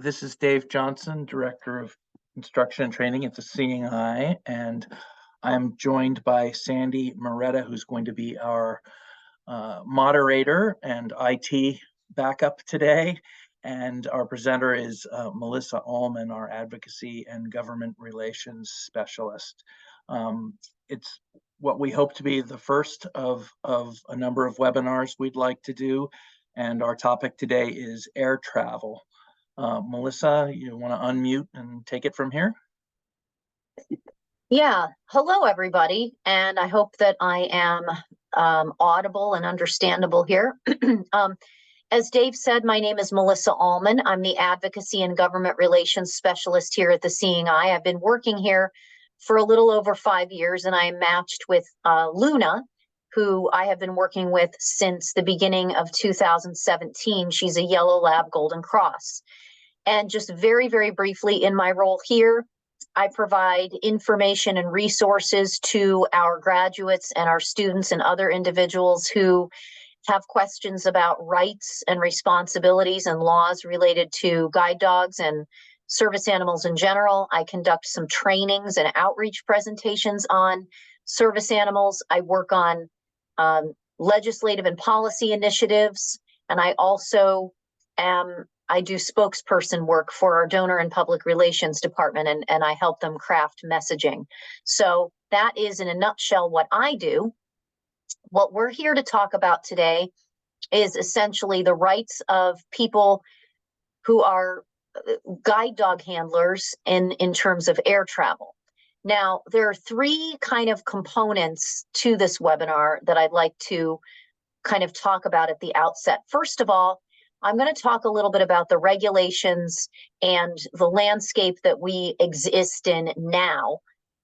This is Dave Johnson, Director of Instruction and Training at the Seeing Eye, and I'm joined by Sandy Moretta, who's going to be our moderator and IT backup today. And our presenter is Melissa Allman, our Advocacy and Government Relations Specialist. It's what we hope to be the first of a number of webinars we'd like to do. And our topic today is air travel. Melissa, you want to unmute and take it from here? Yeah. Hello, everybody. And I hope that I am audible and understandable here. As Dave said, my name is Melissa Allman. I'm the Advocacy and Government Relations Specialist here at the Seeing Eye. I've been working here for a little over 5 years, and I am matched with Luna, who I have been working with since the beginning of 2017. She's a Yellow Lab Golden Cross. And just very, very briefly, in my role here, I provide information and resources to our graduates and our students and other individuals who have questions about rights and responsibilities and laws related to guide dogs and service animals in general. I conduct some trainings and outreach presentations on service animals. I work on legislative and policy initiatives, and I also I do spokesperson work for our donor and public relations department, and I help them craft messaging. So that is, in a nutshell, what I do. What we're here to talk about today is essentially the rights of people who are guide dog handlers in terms of air travel. Now, there are three kind of components to this webinar that I'd like to kind of talk about at the outset. First of all, I'm going to talk a little bit about the regulations and the landscape that we exist in now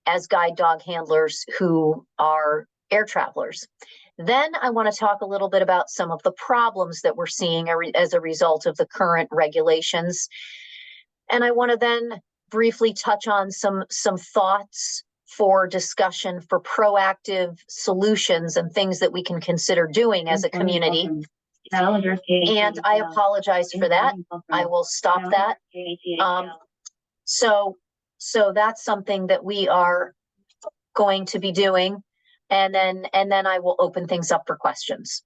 as guide dog handlers who are air travelers. Then I want to talk a little bit about some of the problems that we're seeing as a result of the current regulations. And I want to then briefly touch on some thoughts for discussion for proactive solutions and things that we can consider doing as a community. And I apologize for that. I will stop that. So that's something that we are going to be doing. And then I will open things up for questions.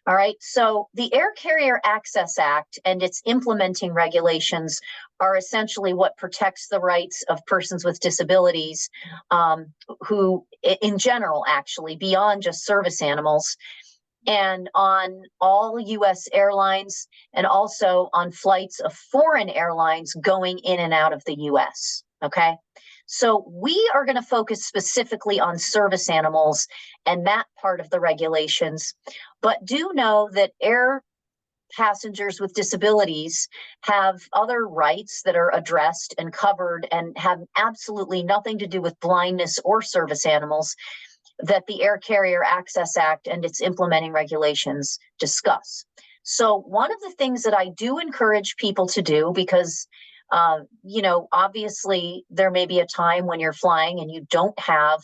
All right. So the Air Carrier Access Act and its implementing regulations are essentially what protects the rights of persons with disabilities, who in general, actually, beyond just service animals, and on all U.S. airlines, and also on flights of foreign airlines going in and out of the U.S. Okay, so we are going to focus specifically on service animals and that part of the regulations, but do know that air passengers with disabilities have other rights that are addressed and covered and have absolutely nothing to do with blindness or service animals that the Air Carrier Access Act and its implementing regulations discuss. So one of the things that I do encourage people to do, because, obviously there may be a time when you're flying and you don't have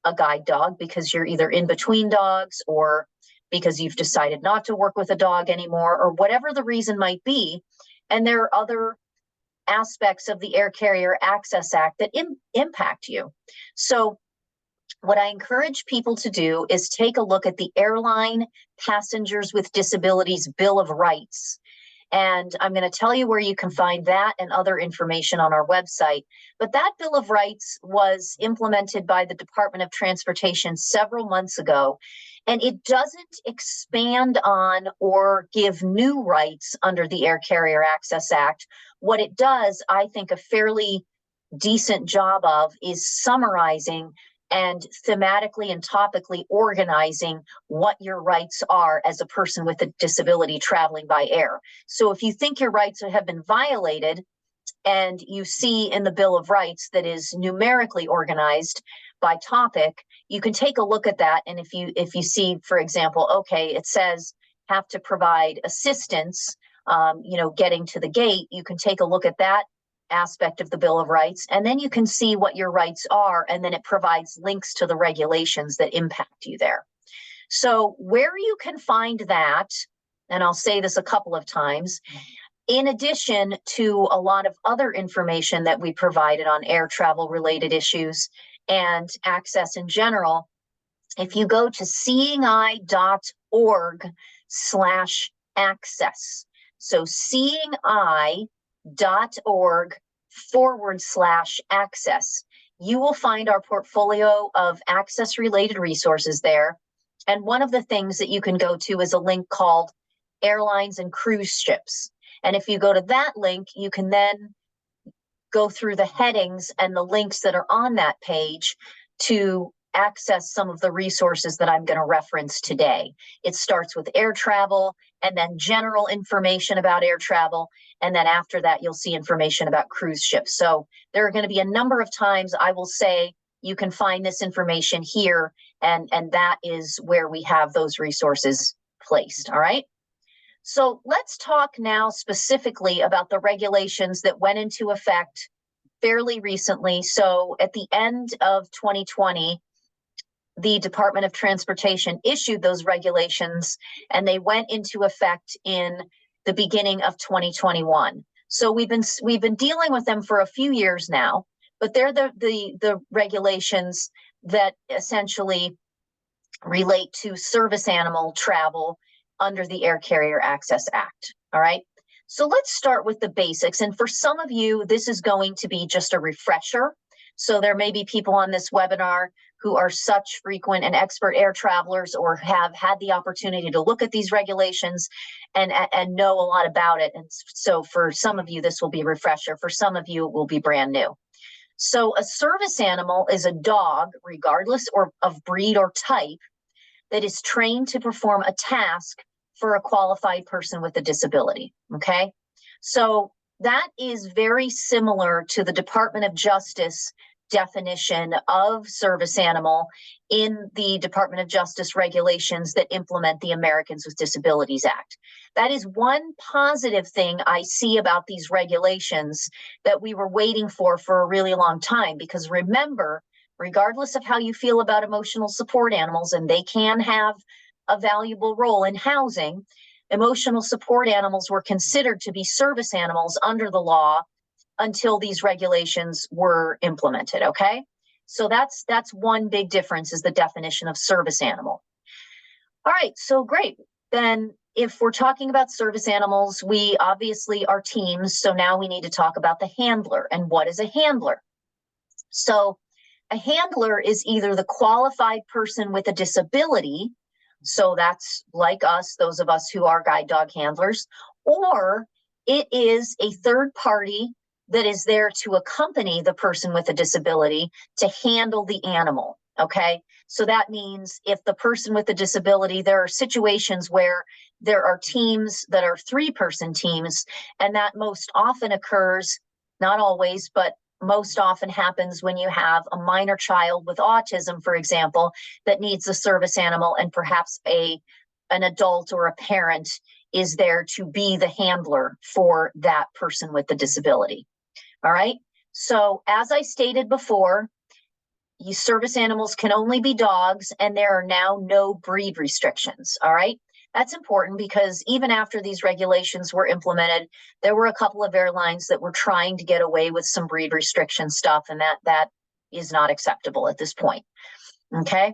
a guide dog because you're either in between dogs or because you've decided not to work with a dog anymore, or whatever the reason might be. And there are other aspects of the Air Carrier Access Act that impact you. So what I encourage people to do is take a look at the Airline Passengers with Disabilities Bill of Rights. And I'm going to tell you where you can find that and other information on our website. But that Bill of Rights was implemented by the Department of Transportation several months ago, and it doesn't expand on or give new rights under the Air Carrier Access Act. What it does, I think, a fairly decent job of is summarizing and thematically and topically organizing what your rights are as a person with a disability traveling by air. So if you think your rights have been violated and you see in the Bill of Rights that is numerically organized by topic, you can take a look at that. And if you see, for example, okay, it says have to provide assistance, getting to the gate, you can take a look at that aspect of the Bill of Rights, and then you can see what your rights are, and then it provides links to the regulations that impact you there. So where you can find that, and I'll say this a couple of times, In addition to a lot of other information that we provided on air travel related issues and access in general, if you go to seeingeye.org/access, so seeingeye.org/access, you will find our portfolio of access related resources there. And one of the things that you can go to is a link called Airlines and Cruise Ships. And if you go to that link, you can then go through the headings and the links that are on that page to access some of the resources that I'm going to reference today. It starts with air travel and then general information about air travel. And then after that, you'll see information about cruise ships. So there are going to be a number of times I will say, you can find this information here, and that is where we have those resources placed. All right. So let's talk now specifically about the regulations that went into effect fairly recently. So at the end of 2020, the Department of Transportation issued those regulations, and they went into effect in the beginning of 2021. So we've been dealing with them for a few years now, but they're the regulations that essentially relate to service animal travel under the Air Carrier Access Act. All right. So let's start with the basics. And for some of you, this is going to be just a refresher. So there may be people on this webinar who are such frequent and expert air travelers or have had the opportunity to look at these regulations and know a lot about it. And so for some of you, this will be a refresher. For some of you, it will be brand new. So a service animal is a dog, regardless of breed or type, that is trained to perform a task for a qualified person with a disability. Okay, so that is very similar to the Department of Justice definition of service animal in the Department of Justice regulations that implement the Americans with Disabilities Act. That is one positive thing I see about these regulations that we were waiting for a really long time, because remember, regardless of how you feel about emotional support animals, and they can have a valuable role in housing, emotional support animals were considered to be service animals under the law until these regulations were implemented. Okay, so that's one big difference, is the definition of service animal. All right, so great. Then if we're talking about service animals, we obviously are teams. So now we need to talk about the handler. And what is a handler? So a handler is either the qualified person with a disability, so that's like us, those of us who are guide dog handlers, or it is a third party that is there to accompany the person with a disability to handle the animal. Okay, so that means if the person with a disability, there are situations where there are teams that are 3-person teams, and that most often occurs, not always, but most often happens when you have a minor child with autism, for example, that needs a service animal, and perhaps an adult or a parent is there to be the handler for that person with the disability. All right. So as I stated before, service animals can only be dogs, and there are now no breed restrictions. All right. That's important because even after these regulations were implemented, there were a couple of airlines that were trying to get away with some breed restriction stuff, and that is not acceptable at this point. Okay.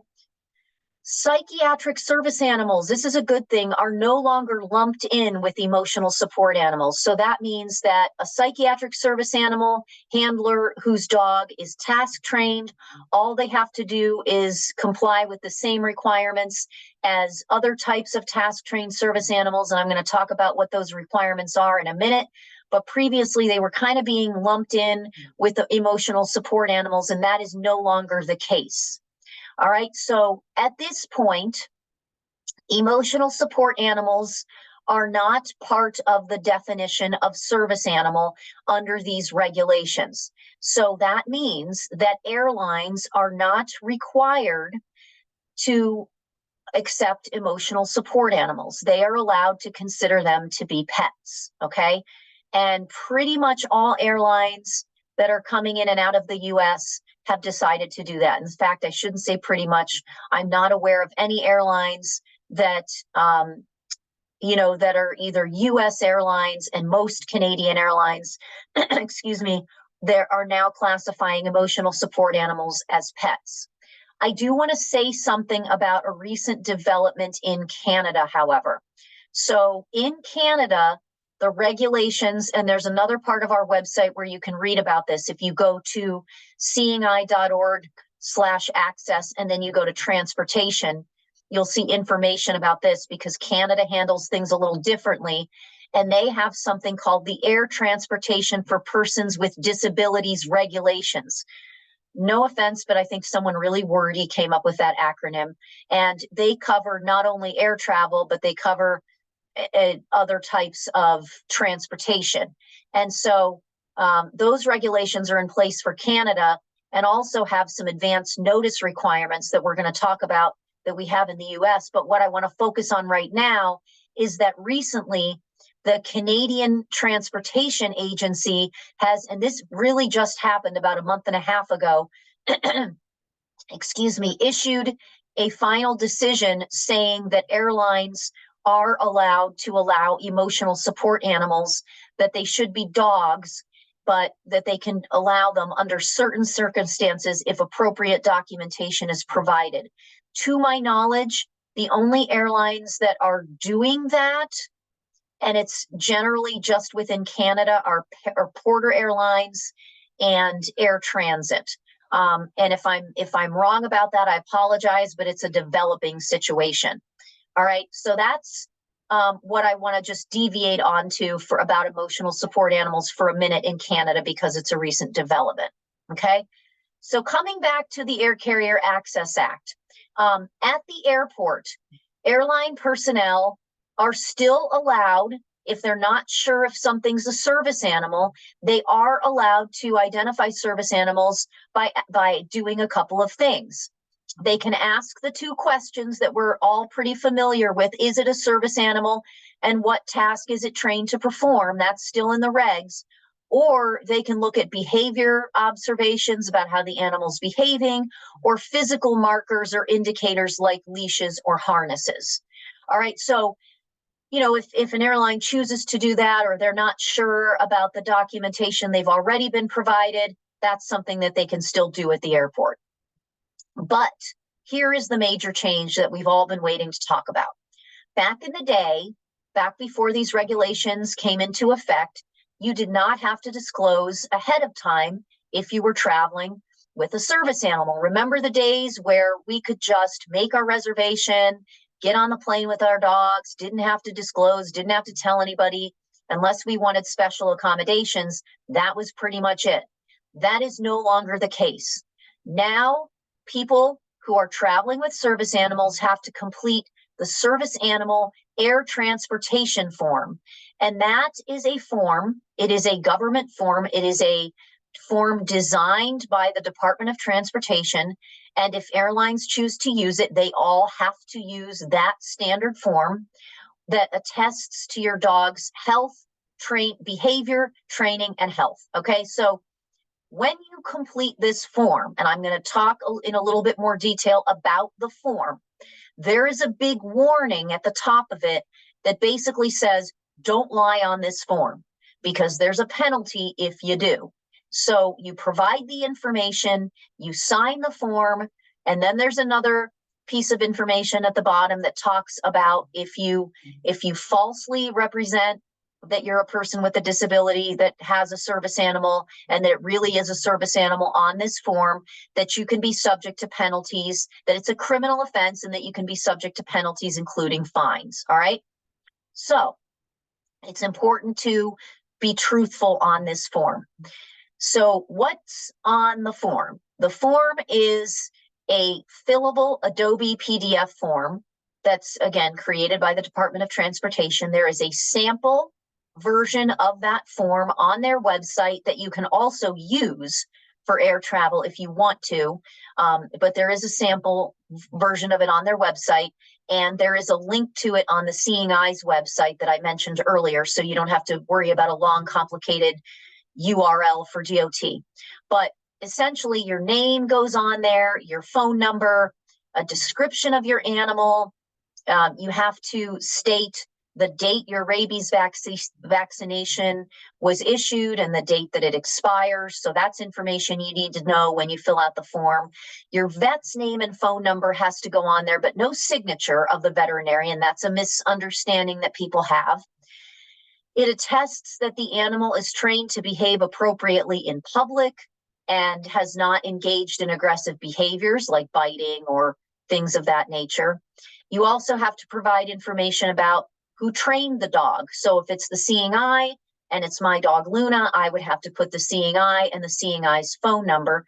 Psychiatric service animals, this is a good thing, are no longer lumped in with emotional support animals. So that means that a psychiatric service animal handler whose dog is task trained, all they have to do is comply with the same requirements as other types of task trained service animals. And I'm going to talk about what those requirements are in a minute. But previously they were kind of being lumped in with the emotional support animals, and that is no longer the case. All right, so at this point, emotional support animals are not part of the definition of service animal under these regulations. So that means that airlines are not required to accept emotional support animals. They are allowed to consider them to be pets, okay? And pretty much all airlines that are coming in and out of the US have decided to do that. In fact, I shouldn't say pretty much. I'm not aware of any airlines that that are either US Airlines and most Canadian airlines, excuse me, there are now classifying emotional support animals as pets. I do want to say something about a recent development in Canada, however. So in Canada, the regulations, and there's another part of our website where you can read about this. If you go to seeingeye.org/access and then you go to transportation, you'll see information about this because Canada handles things a little differently. And they have something called the Air Transportation for Persons with Disabilities Regulations. No offense, but I think someone really wordy came up with that acronym. And they cover not only air travel, but they cover other types of transportation. And so those regulations are in place for Canada and also have some advanced notice requirements that we're going to talk about that we have in the US. But what I want to focus on right now is that recently the Canadian Transportation Agency has, and this really just happened about a month and a half ago, excuse me, issued a final decision saying that airlines are allowed to allow emotional support animals, that they should be dogs, but that they can allow them under certain circumstances if appropriate documentation is provided. To my knowledge, the only airlines that are doing that, and it's generally just within Canada, are Porter Airlines and Air Transit. And if I'm wrong about that, I apologize, but it's a developing situation. All right, so that's what I want to just deviate onto for about emotional support animals for a minute in Canada because it's a recent development. Okay, so coming back to the Air Carrier Access Act, at the airport, airline personnel are still allowed, if they're not sure if something's a service animal, they are allowed to identify service animals by doing a couple of things. They can ask the two questions that we're all pretty familiar with. Is it a service animal? And what task is it trained to perform? That's still in the regs. Or they can look at behavior observations about how the animal's behaving, or physical markers or indicators like leashes or harnesses. All right, so if an airline chooses to do that, or they're not sure about the documentation they've already been provided, that's something that they can still do at the airport. But here is the major change that we've all been waiting to talk about. Back in the day, back before these regulations came into effect, you did not have to disclose ahead of time if you were traveling with a service animal. Remember the days where we could just make our reservation, get on the plane with our dogs, didn't have to disclose, didn't have to tell anybody unless we wanted special accommodations. That was pretty much it. That is no longer the case. Now, people who are traveling with service animals have to complete the service animal air transportation form. And that is a form, it is a government form, it is a form designed by the Department of Transportation. And if airlines choose to use it, they all have to use that standard form that attests to your dog's health, behavior, training, and health. Okay, so when you complete this form, and I'm going to talk in a little bit more detail about the form, there is a big warning at the top of it that basically says, don't lie on this form, because there's a penalty if you do. So you provide the information, you sign the form, and then there's another piece of information at the bottom that talks about if you falsely represent that you're a person with a disability that has a service animal and that it really is a service animal on this form, that you can be subject to penalties, that it's a criminal offense, and that you can be subject to penalties, including fines. All right. So it's important to be truthful on this form. So what's on the form? The form is a fillable Adobe PDF form that's, again, created by the Department of Transportation. There is a sample version of that form on their website that you can also use for air travel if you want to, but there is a sample version of it on their website, and there is a link to it on the Seeing Eyes website that I mentioned earlier, so you don't have to worry about a long, complicated URL for DOT. But essentially, your name goes on there, your phone number, a description of your animal. You have to state the date your rabies vaccination was issued and the date that it expires. So that's information you need to know when you fill out the form. Your vet's name and phone number has to go on there, but no signature of the veterinarian. That's a misunderstanding that people have. It attests that the animal is trained to behave appropriately in public and has not engaged in aggressive behaviors like biting or things of that nature. You also have to provide information about who trained the dog. So if it's the seeing eye and it's my dog Luna, I would have to put the seeing eye and the seeing eye's phone number.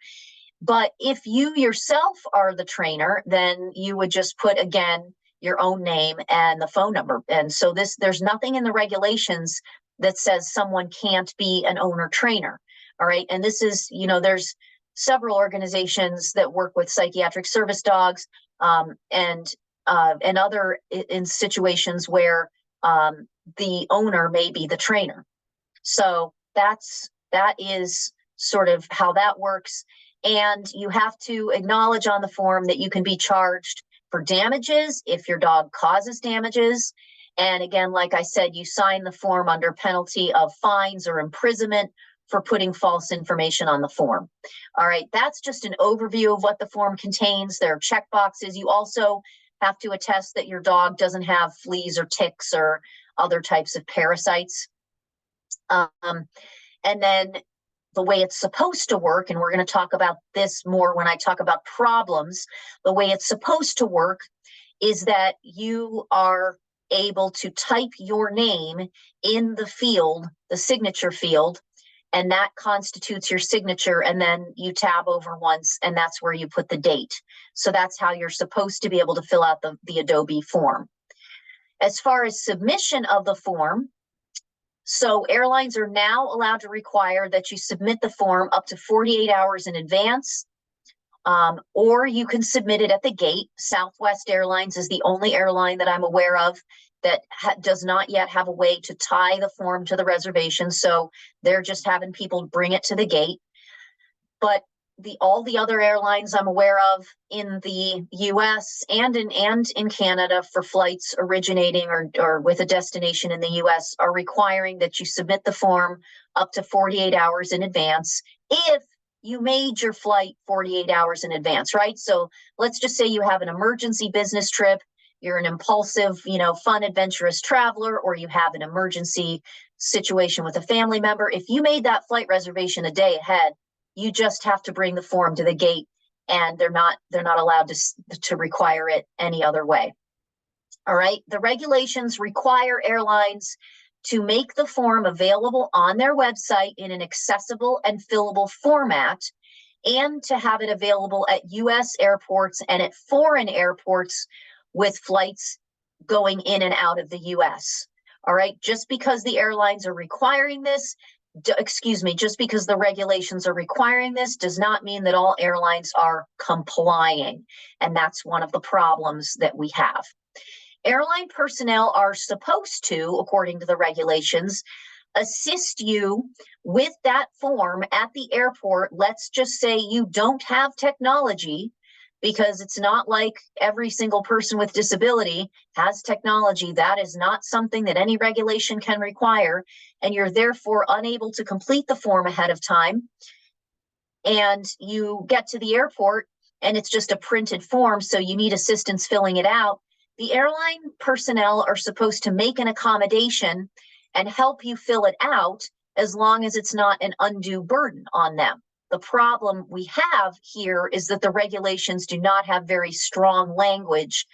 But if you yourself are the trainer, then you would just put, again, your own name and the phone number. And so there's nothing in the regulations that says someone can't be an owner trainer. All right. And this is, there's several organizations that work with psychiatric service dogs, and other in situations where the owner may be the trainer. So that is sort of how that works. And you have to acknowledge on the form that you can be charged for damages if your dog causes damages. And again, like I said, you sign the form under penalty of fines or imprisonment for putting false information on the form. All right, that's just an overview of what the form contains. There are check boxes. You also have to attest that your dog doesn't have fleas or ticks or other types of parasites. And then the way it's supposed to work, and we're going to talk about this more when I talk about problems, the way it's supposed to work is that you are able to type your name in the field, the signature field, and that constitutes your signature, and then you tab over once, and that's where you put the date. So that's how you're supposed to be able to fill out the Adobe form. As far as submission of the form, so airlines are now allowed to require that you submit the form up to 48 hours in advance, or you can submit it at the gate. Southwest Airlines is the only airline that I'm aware of that does not yet have a way to tie the form to the reservation. So they're just having people bring it to the gate. But all the other airlines I'm aware of in the US and in Canada for flights originating or with a destination in the US are requiring that you submit the form up to 48 hours in advance if you made your flight 48 hours in advance, right? So let's just say you have an emergency business trip, you're an impulsive, fun, adventurous traveler, or you have an emergency situation with a family member. If you made that flight reservation a day ahead, you just have to bring the form to the gate, and they're not allowed to require it any other way. All right. The regulations require airlines to make the form available on their website in an accessible and fillable format, and to have it available at US airports and at foreign airports with flights going in and out of the US. All right. Just because the airlines are requiring this, just because the regulations are requiring this does not mean that all airlines are complying. And that's one of the problems that we have. Airline personnel are supposed to, according to the regulations, assist you with that form at the airport. Let's just say you don't have technology, because it's not like every single person with disability has technology. That is not something that any regulation can require, and you're therefore unable to complete the form ahead of time. And you get to the airport and it's just a printed form, so you need assistance filling it out. The airline personnel are supposed to make an accommodation and help you fill it out as long as it's not an undue burden on them. The problem we have here is that the regulations do not have very strong language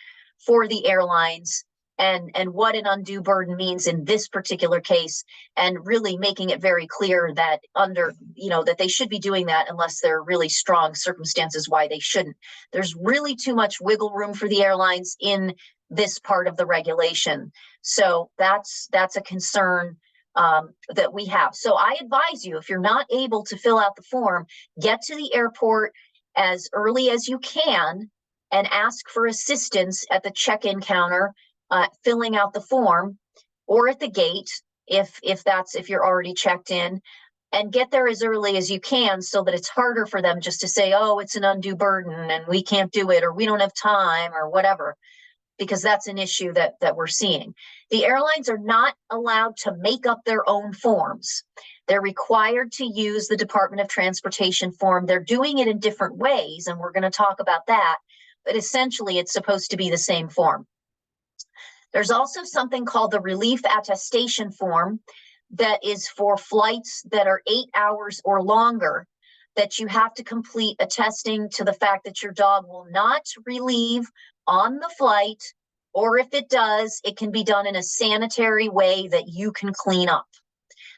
for the airlines and what an undue burden means in this particular case, and really making it very clear that that they should be doing that unless there are really strong circumstances why they shouldn't. There's really too much wiggle room for the airlines in this part of the regulation. So that's a concern that we have. So I advise you, if you're not able to fill out the form, get to the airport as early as you can and ask for assistance at the check-in counter, filling out the form, or at the gate if you're already checked in, and get there as early as you can so that it's harder for them just to say, oh, it's an undue burden and we can't do it, or we don't have time, or whatever, because that's an issue that we're seeing. The airlines are not allowed to make up their own forms. They're required to use the Department of Transportation form. They're doing it in different ways, and we're going to talk about that, but essentially it's supposed to be the same form. There's also something called the relief attestation form that is for flights that are 8 hours or longer, that you have to complete attesting to the fact that your dog will not relieve on the flight, or if it does, it can be done in a sanitary way that you can clean up.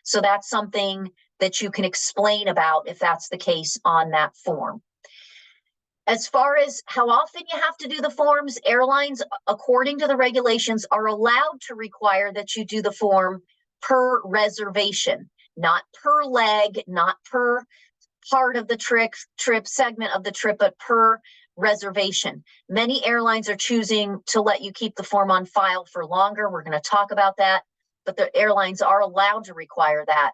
So that's something that you can explain about if that's the case on that form. As far as how often you have to do the forms, airlines, according to the regulations, are allowed to require that you do the form per reservation, not per leg, not per part of the trip segment of the trip, but per reservation. Many airlines are choosing to let you keep the form on file for longer. We're going to talk about that, but the airlines are allowed to require that.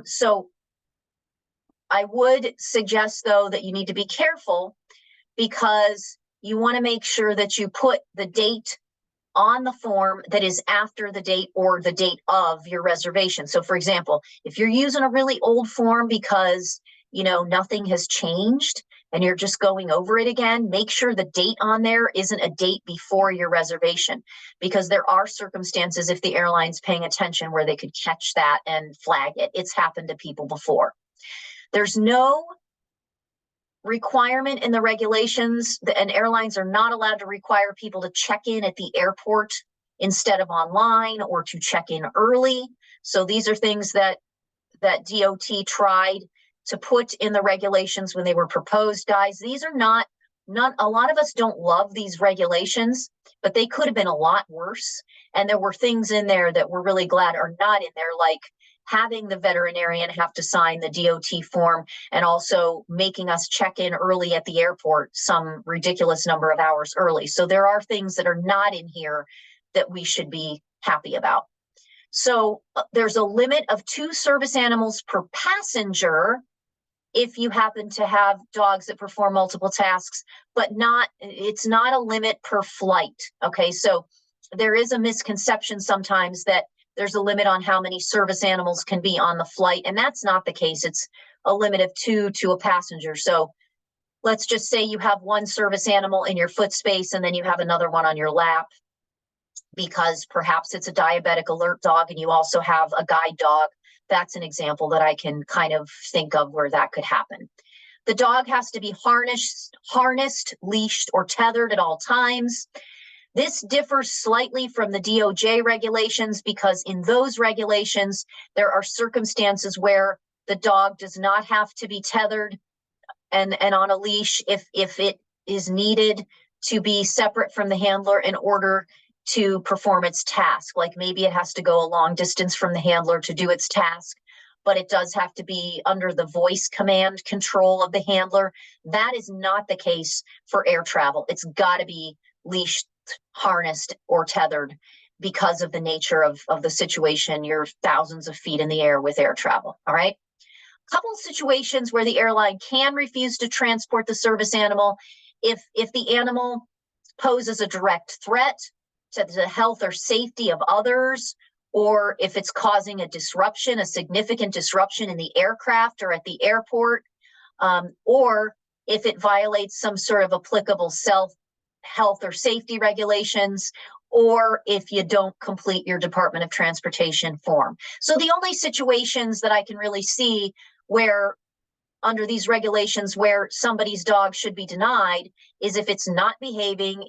So I would suggest, though, that you need to be careful, because you want to make sure that you put the date on the form that is after the date or the date of your reservation. So for example, if you're using a really old form because, you know, nothing has changed and you're just going over it again, make sure the date on there isn't a date before your reservation, because there are circumstances, if the airline's paying attention, where they could catch that and flag it. It's happened to people before. There's no requirement in the regulations, and airlines are not allowed to require people to check in at the airport instead of online, or to check in early. So these are things that DOT tried to put in the regulations when they were proposed, guys. These are not a lot of us don't love these regulations, but they could have been a lot worse. And there were things in there that we're really glad are not in there, like having the veterinarian have to sign the DOT form, and also making us check in early at the airport some ridiculous number of hours early. So there are things that are not in here that we should be happy about. So there's a limit of 2 service animals per passenger if you happen to have dogs that perform multiple tasks, but it's not a limit per flight. Okay, so there is a misconception sometimes that there's a limit on how many service animals can be on the flight, and that's not the case. It's a limit of 2 to a passenger. So let's just say you have 1 service animal in your foot space and then you have another one on your lap, because perhaps it's a diabetic alert dog and you also have a guide dog. That's an example that I can kind of think of where that could happen. The dog has to be harnessed, leashed, or tethered at all times. This differs slightly from the DOJ regulations, because in those regulations, there are circumstances where the dog does not have to be tethered and on a leash if it is needed to be separate from the handler in order to perform its task. Like maybe it has to go a long distance from the handler to do its task, but it does have to be under the voice command control of the handler. That is not the case for air travel. It's got to be leashed, harnessed, or tethered because of the nature of the situation. You're thousands of feet in the air with air travel. All right. Couple situations where the airline can refuse to transport the service animal if the animal poses a direct threat to the health or safety of others, or if it's causing a disruption, a significant disruption in the aircraft or at the airport, or if it violates some sort of applicable health or safety regulations, or if you don't complete your Department of Transportation form. So the only situations that I can really see where under these regulations where somebody's dog should be denied is if it's not behaving,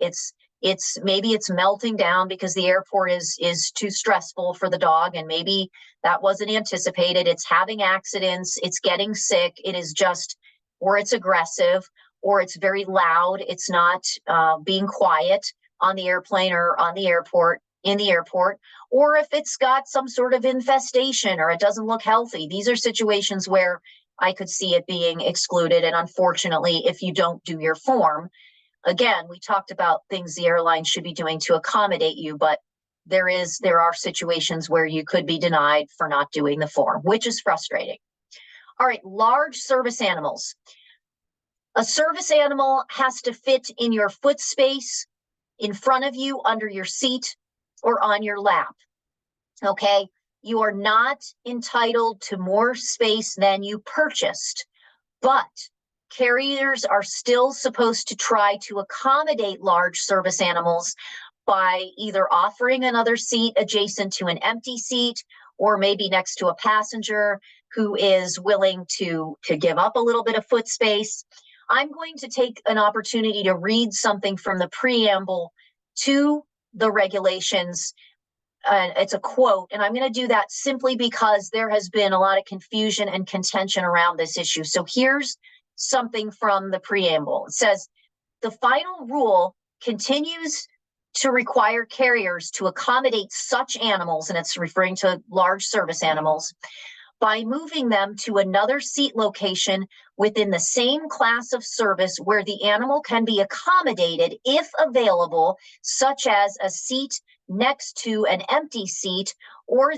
maybe it's melting down because the airport is too stressful for the dog, and maybe that wasn't anticipated. It's having accidents, it's getting sick, it is just, or it's aggressive, or it's very loud, it's not being quiet on the airplane or on the airport, in the airport, or if it's got some sort of infestation or it doesn't look healthy. These are situations where I could see it being excluded. And unfortunately, if you don't do your form, again, we talked about things the airline should be doing to accommodate you, but there are situations where you could be denied for not doing the form, which is frustrating. All right, large service animals. A service animal has to fit in your foot space, in front of you, under your seat, or on your lap. Okay, you are not entitled to more space than you purchased, but carriers are still supposed to try to accommodate large service animals by either offering another seat adjacent to an empty seat, or maybe next to a passenger who is willing to give up a little bit of foot space. I'm going to take an opportunity to read something from the preamble to the regulations. It's a quote, and I'm going to do that simply because there has been a lot of confusion and contention around this issue. So here's something from the preamble. It says, the final rule continues to require carriers to accommodate such animals, and it's referring to large service animals, by moving them to another seat location within the same class of service where the animal can be accommodated if available, such as a seat next to an empty seat or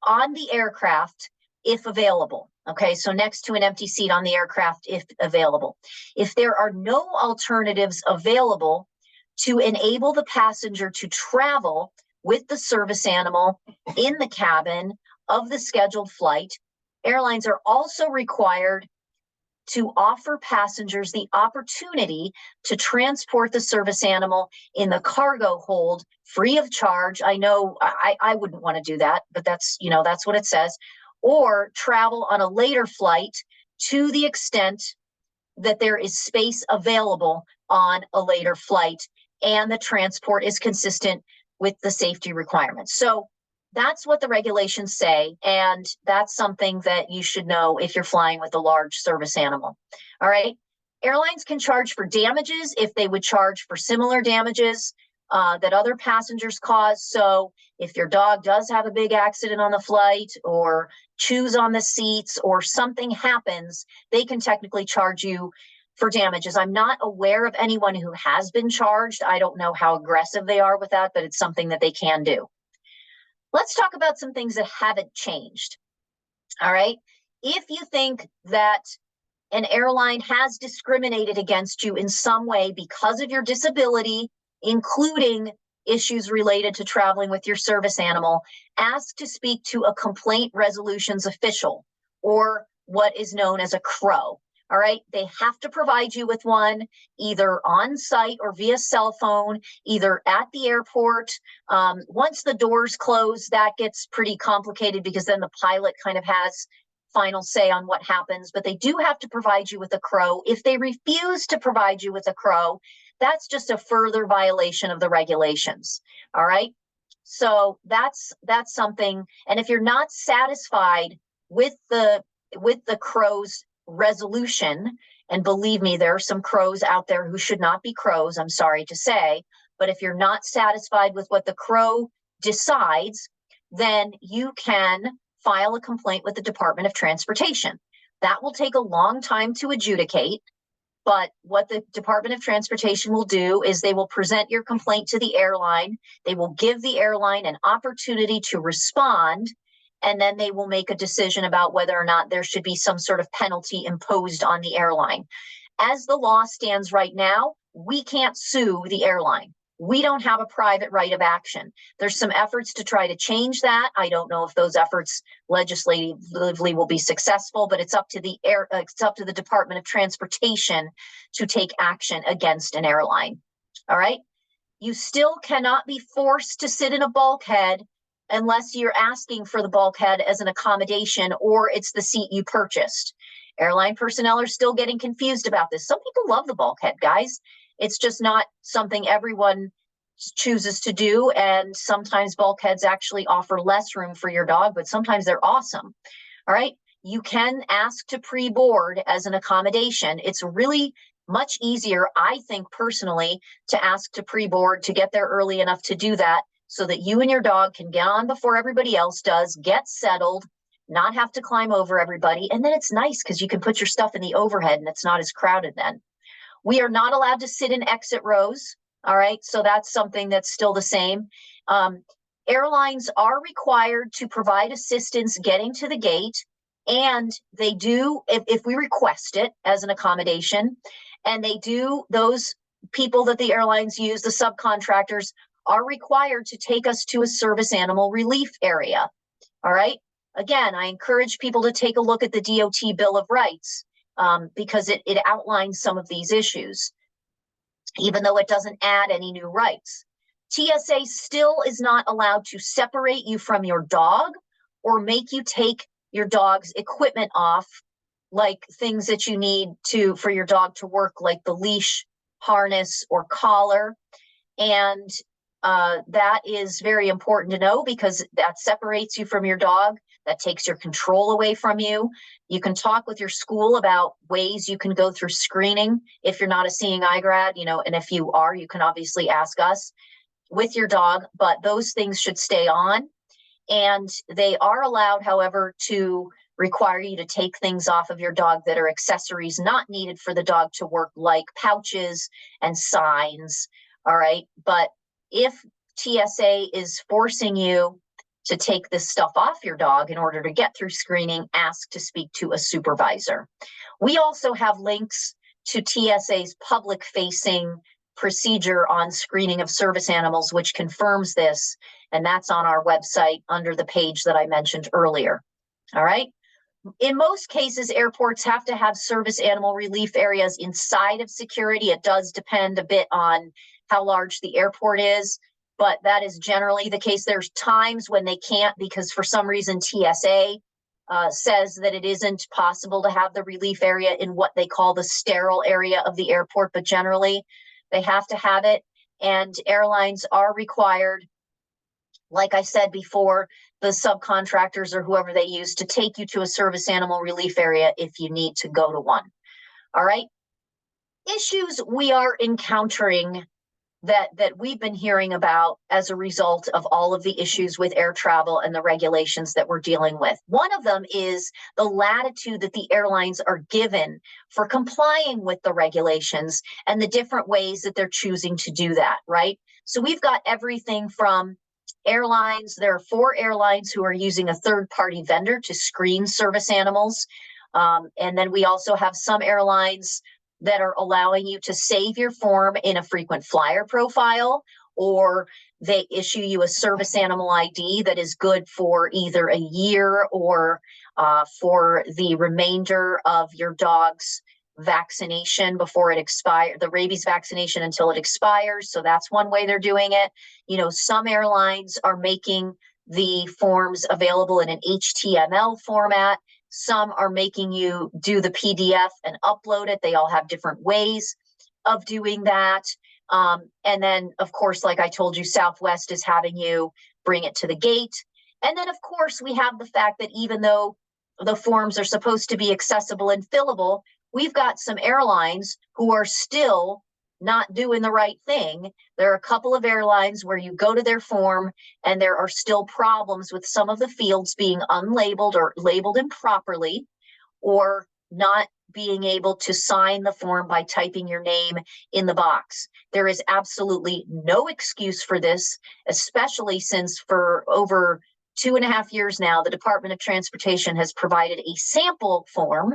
on the aircraft if available. Okay, so next to an empty seat on the aircraft if available. If there are no alternatives available to enable the passenger to travel with the service animal in the cabin of the scheduled flight, airlines are also required to offer passengers the opportunity to transport the service animal in the cargo hold free of charge. I know I wouldn't want to do that, but that's what it says. Or travel on a later flight to the extent that there is space available on a later flight and the transport is consistent with the safety requirements. So that's what the regulations say, and that's something that you should know if you're flying with a large service animal. All right. Airlines can charge for damages if they would charge for similar damages that other passengers cause. So if your dog does have a big accident on the flight or chews on the seats or something happens, they can technically charge you for damages. I'm not aware of anyone who has been charged. I don't know how aggressive they are with that, but it's something that they can do. Let's talk about some things that haven't changed. All right. If you think that an airline has discriminated against you in some way because of your disability, including issues related to traveling with your service animal, ask to speak to a complaint resolutions official, or what is known as a CRO. All right, they have to provide you with one, either on site or via cell phone, either at the airport. Once the doors close, that gets pretty complicated because then the pilot kind of has final say on what happens, but they do have to provide you with a CRO. If they refuse to provide you with a CRO, that's just a further violation of the regulations. All right, so that's something. And if you're not satisfied with the CRO's resolution, and believe me, there are some CROs out there who should not be CROs, I'm sorry to say, but if you're not satisfied with what the CRO decides, then you can file a complaint with the Department of Transportation. That will take a long time to adjudicate, but what the Department of Transportation will do is they will present your complaint to the airline. They will give the airline an opportunity to respond, and then they will make a decision about whether or not there should be some sort of penalty imposed on the airline. As the law stands right now, we can't sue the airline. We don't have a private right of action. There's some efforts to try to change that. I don't know if those efforts legislatively will be successful, but it's up to the Department of Transportation to take action against an airline. All right. You still cannot be forced to sit in a bulkhead unless you're asking for the bulkhead as an accommodation or it's the seat you purchased. Airline personnel are still getting confused about this. Some people love the bulkhead, guys. It's just not something everyone chooses to do. And sometimes bulkheads actually offer less room for your dog, but sometimes they're awesome. All right. You can ask to pre-board as an accommodation. It's really much easier, I think personally, to ask to pre-board, to get there early enough to do that so that you and your dog can get on before everybody else does, get settled, not have to climb over everybody. And then it's nice because you can put your stuff in the overhead and it's not as crowded then. We are not allowed to sit in exit rows. All right. So that's something that's still the same. Airlines are required to provide assistance getting to the gate. And they do, if we request it as an accommodation, and they do, those people that the airlines use, the subcontractors, are required to take us to a service animal relief area. All right. Again, I encourage people to take a look at the DOT Bill of Rights because it outlines some of these issues, even though it doesn't add any new rights. TSA still is not allowed to separate you from your dog or make you take your dog's equipment off, like things that you need for your dog to work, like the leash, harness, or collar. And that is very important to know because that separates you from your dog. That takes your control away from you. You can talk with your school about ways you can go through screening if you're not a seeing eye grad, and if you are, you can obviously ask us with your dog, but those things should stay on. And they are allowed, however, to require you to take things off of your dog that are accessories not needed for the dog to work, like pouches and signs. All right. But if TSA is forcing you to take this stuff off your dog in order to get through screening, ask to speak to a supervisor. We also have links to TSA's public-facing procedure on screening of service animals, which confirms this, and that's on our website under the page that I mentioned earlier. All right. In most cases, airports have to have service animal relief areas inside of security. It does depend a bit on how large the airport is, but that is generally the case. There's times when they can't because for some reason TSA says that it isn't possible to have the relief area in what they call the sterile area of the airport, but generally they have to have it. And airlines are required, like I said before, the subcontractors or whoever they use to take you to a service animal relief area if you need to go to one. All right. Issues we are encountering that we've been hearing about as a result of all of the issues with air travel and the regulations that we're dealing with. One of them is the latitude that the airlines are given for complying with the regulations and the different ways that they're choosing to do that, right? So we've got everything from airlines. There are 4 airlines who are using a third-party vendor to screen service animals. And then we also have some airlines that are allowing you to save your form in a frequent flyer profile, or they issue you a service animal ID that is good for either a year or for the remainder of your dog's vaccination before it expires, the rabies vaccination until it expires. So that's one way they're doing it. Some airlines are making the forms available in an HTML format. Some are making you do the PDF and upload it. They all have different ways of doing that. And then, of course, like I told you, Southwest is having you bring it to the gate. And then, of course, we have the fact that even though the forms are supposed to be accessible and fillable, we've got some airlines who are still not doing the right thing. There are a couple of airlines where you go to their form and there are still problems with some of the fields being unlabeled or labeled improperly, or not being able to sign the form by typing your name in the box. There is absolutely no excuse for this, especially since for over 2.5 years now, the Department of Transportation has provided a sample form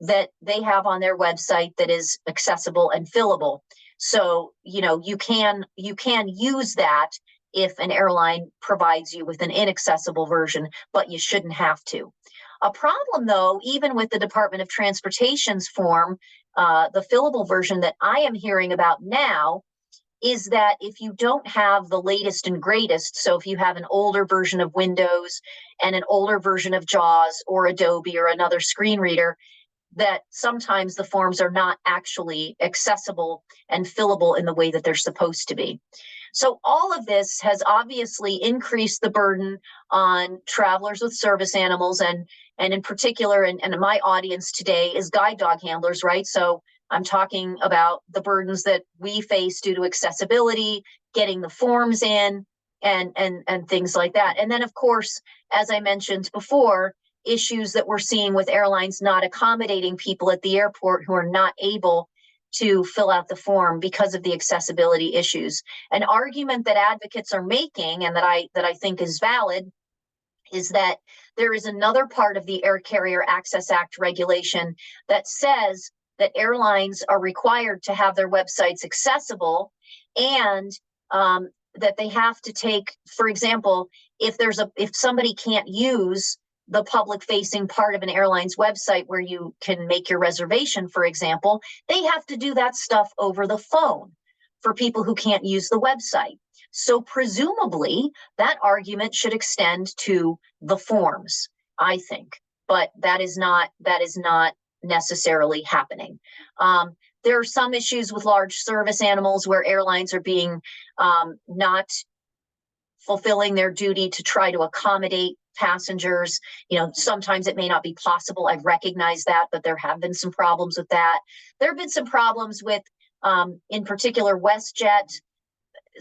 that they have on their website that is accessible and fillable. So, you can use that if an airline provides you with an inaccessible version, but you shouldn't have to. A problem, though, even with the Department of Transportation's form, the fillable version that I am hearing about now, is that if you don't have the latest and greatest, so if you have an older version of Windows and an older version of JAWS or Adobe or another screen reader, that sometimes the forms are not actually accessible and fillable in the way that they're supposed to be. So all of this has obviously increased the burden on travelers with service animals, and in particular, and my audience today is guide dog handlers, right? So I'm talking about the burdens that we face due to accessibility, getting the forms in, and things like that. And then, of course, as I mentioned before, issues that we're seeing with airlines not accommodating people at the airport who are not able to fill out the form because of the accessibility issues. An argument that advocates are making, and that I think is valid, is that there is another part of the Air Carrier Access Act regulation that says that airlines are required to have their websites accessible, and that they have to take, for example, if somebody can't use the public facing part of an airline's website where you can make your reservation, for example, they have to do that stuff over the phone for people who can't use the website. So presumably that argument should extend to the forms, I think, but that is not necessarily happening. There are some issues with large service animals where airlines are being not fulfilling their duty to try to accommodate passengers. Sometimes it may not be possible. I've recognized that, but there have been some problems with that. There have been some problems with, in particular, WestJet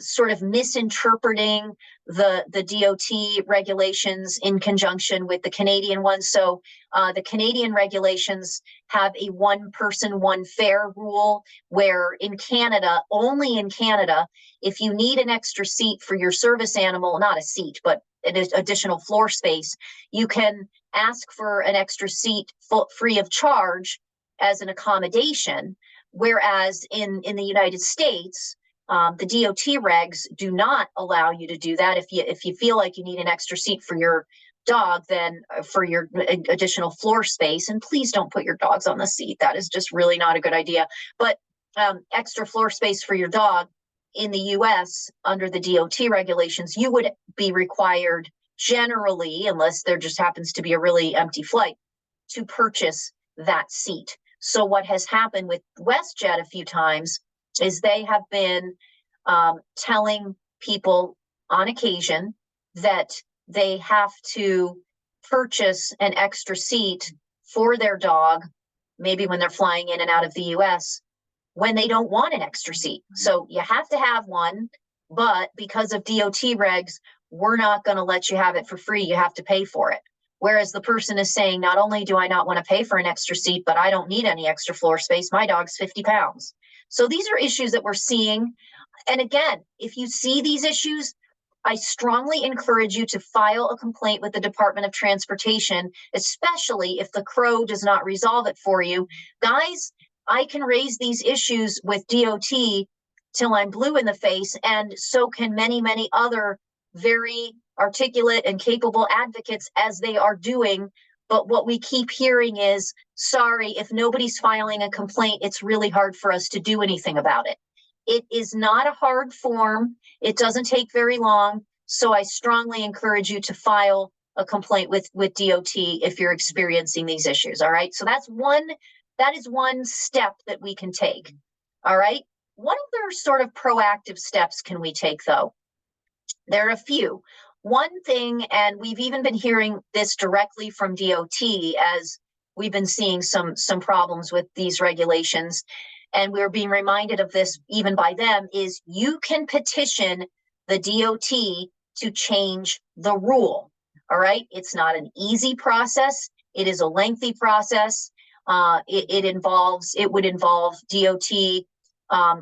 sort of misinterpreting the DOT regulations in conjunction with the Canadian ones. So the Canadian regulations have a one person, one fare rule, where in Canada, only in Canada, if you need an extra seat for your service animal, not a seat, but an additional floor space, you can ask for an extra seat free of charge as an accommodation. Whereas in the United States, the DOT regs do not allow you to do that. If you feel like you need an extra seat for your dog, then for your additional floor space, and please don't put your dogs on the seat. That is just really not a good idea. But extra floor space for your dog in the US under the DOT regulations, you would be required generally, unless there just happens to be a really empty flight, to purchase that seat. So what has happened with WestJet a few times is they have been telling people on occasion that they have to purchase an extra seat for their dog, maybe when they're flying in and out of the US, when they don't want an extra seat. So you have to have one, but because of DOT regs, we're not going to let you have it for free. You have to pay for it. Whereas the person is saying, not only do I not want to pay for an extra seat, but I don't need any extra floor space. My dog's 50 pounds. So these are issues that we're seeing. And again, if you see these issues, I strongly encourage you to file a complaint with the Department of Transportation, especially if the Crow does not resolve it for you. Guys, I can raise these issues with DOT till I'm blue in the face, and so can many, many other very articulate and capable advocates, as they are doing. But what we keep hearing is, sorry, if nobody's filing a complaint, it's really hard for us to do anything about it. It is not a hard form. It doesn't take very long. So I strongly encourage you to file a complaint with DOT if you're experiencing these issues. All right. So that is one step that we can take. All right. What other sort of proactive steps can we take, though? There are a few. One thing, and we've even been hearing this directly from DOT as we've been seeing some problems with these regulations, and we're being reminded of this even by them, is you can petition the DOT to change the rule. All right. It's not an easy process. It is a lengthy process. It would involve DOT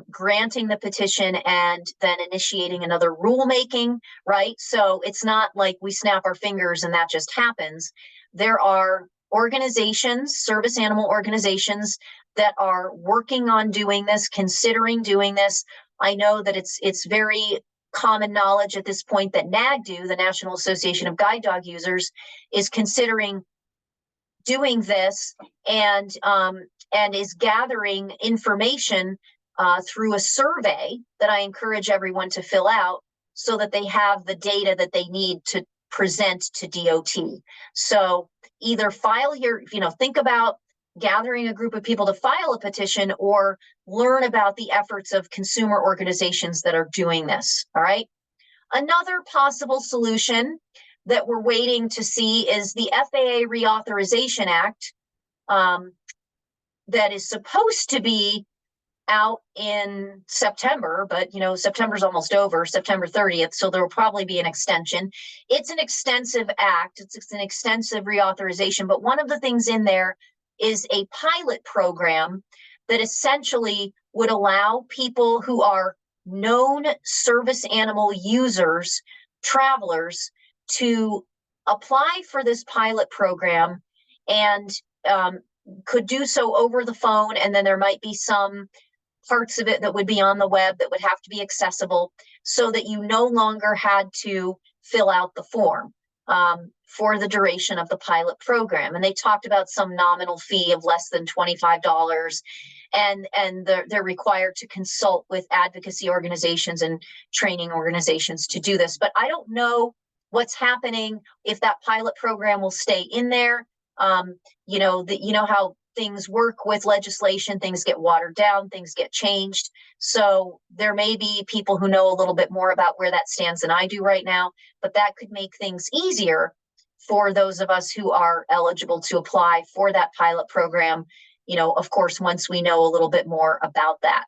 granting the petition and then initiating another rulemaking, right? So it's not like we snap our fingers and that just happens. There are organizations, service animal organizations, that are working on doing this, considering doing this. I know that it's very common knowledge at this point that NAGDU, the National Association of Guide Dog Users, is considering doing this and is gathering information through a survey that I encourage everyone to fill out so that they have the data that they need to present to DOT. So either think about gathering a group of people to file a petition, or learn about the efforts of consumer organizations that are doing this. All right. Another possible solution that we're waiting to see is the FAA Reauthorization Act that is supposed to be out in September, but September's almost over, September 30th, so there will probably be an extension. It's an extensive act, it's an extensive reauthorization, but one of the things in there is a pilot program that essentially would allow people who are known service animal users, travelers, to apply for this pilot program and could do so over the phone, and then there might be some parts of it that would be on the web that would have to be accessible, so that you no longer had to fill out the form for the duration of the pilot program. And they talked about some nominal fee of less than $25, and they're required to consult with advocacy organizations and training organizations to do this. But I don't know what's happening, if that pilot program will stay in there. You know how things work with legislation, things get watered down, things get changed. So there may be people who know a little bit more about where that stands than I do right now, but that could make things easier for those of us who are eligible to apply for that pilot program, of course, once we know a little bit more about that.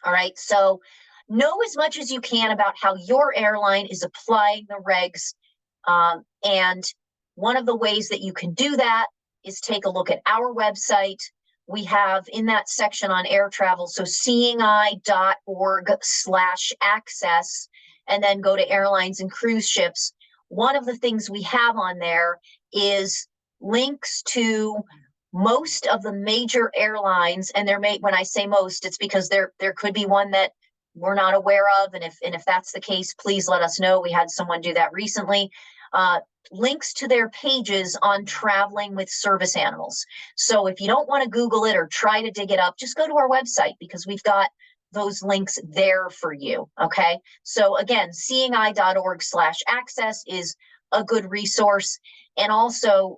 All right, so know as much as you can about how your airline is applying the regs. And one of the ways that you can do that is take a look at our website. We have in that section on air travel, so seeing-eye.org/access, and then go to airlines and cruise ships. One of the things we have on there is links to most of the major airlines, and when I say most, it's because there could be one that we're not aware of, and if that's the case, please let us know. We had someone do that recently. Links to their pages on traveling with service animals. So if you don't want to Google it or try to dig it up, just go to our website, because we've got those links there for you. Okay. So again, seeingeye.org/access is a good resource. And also,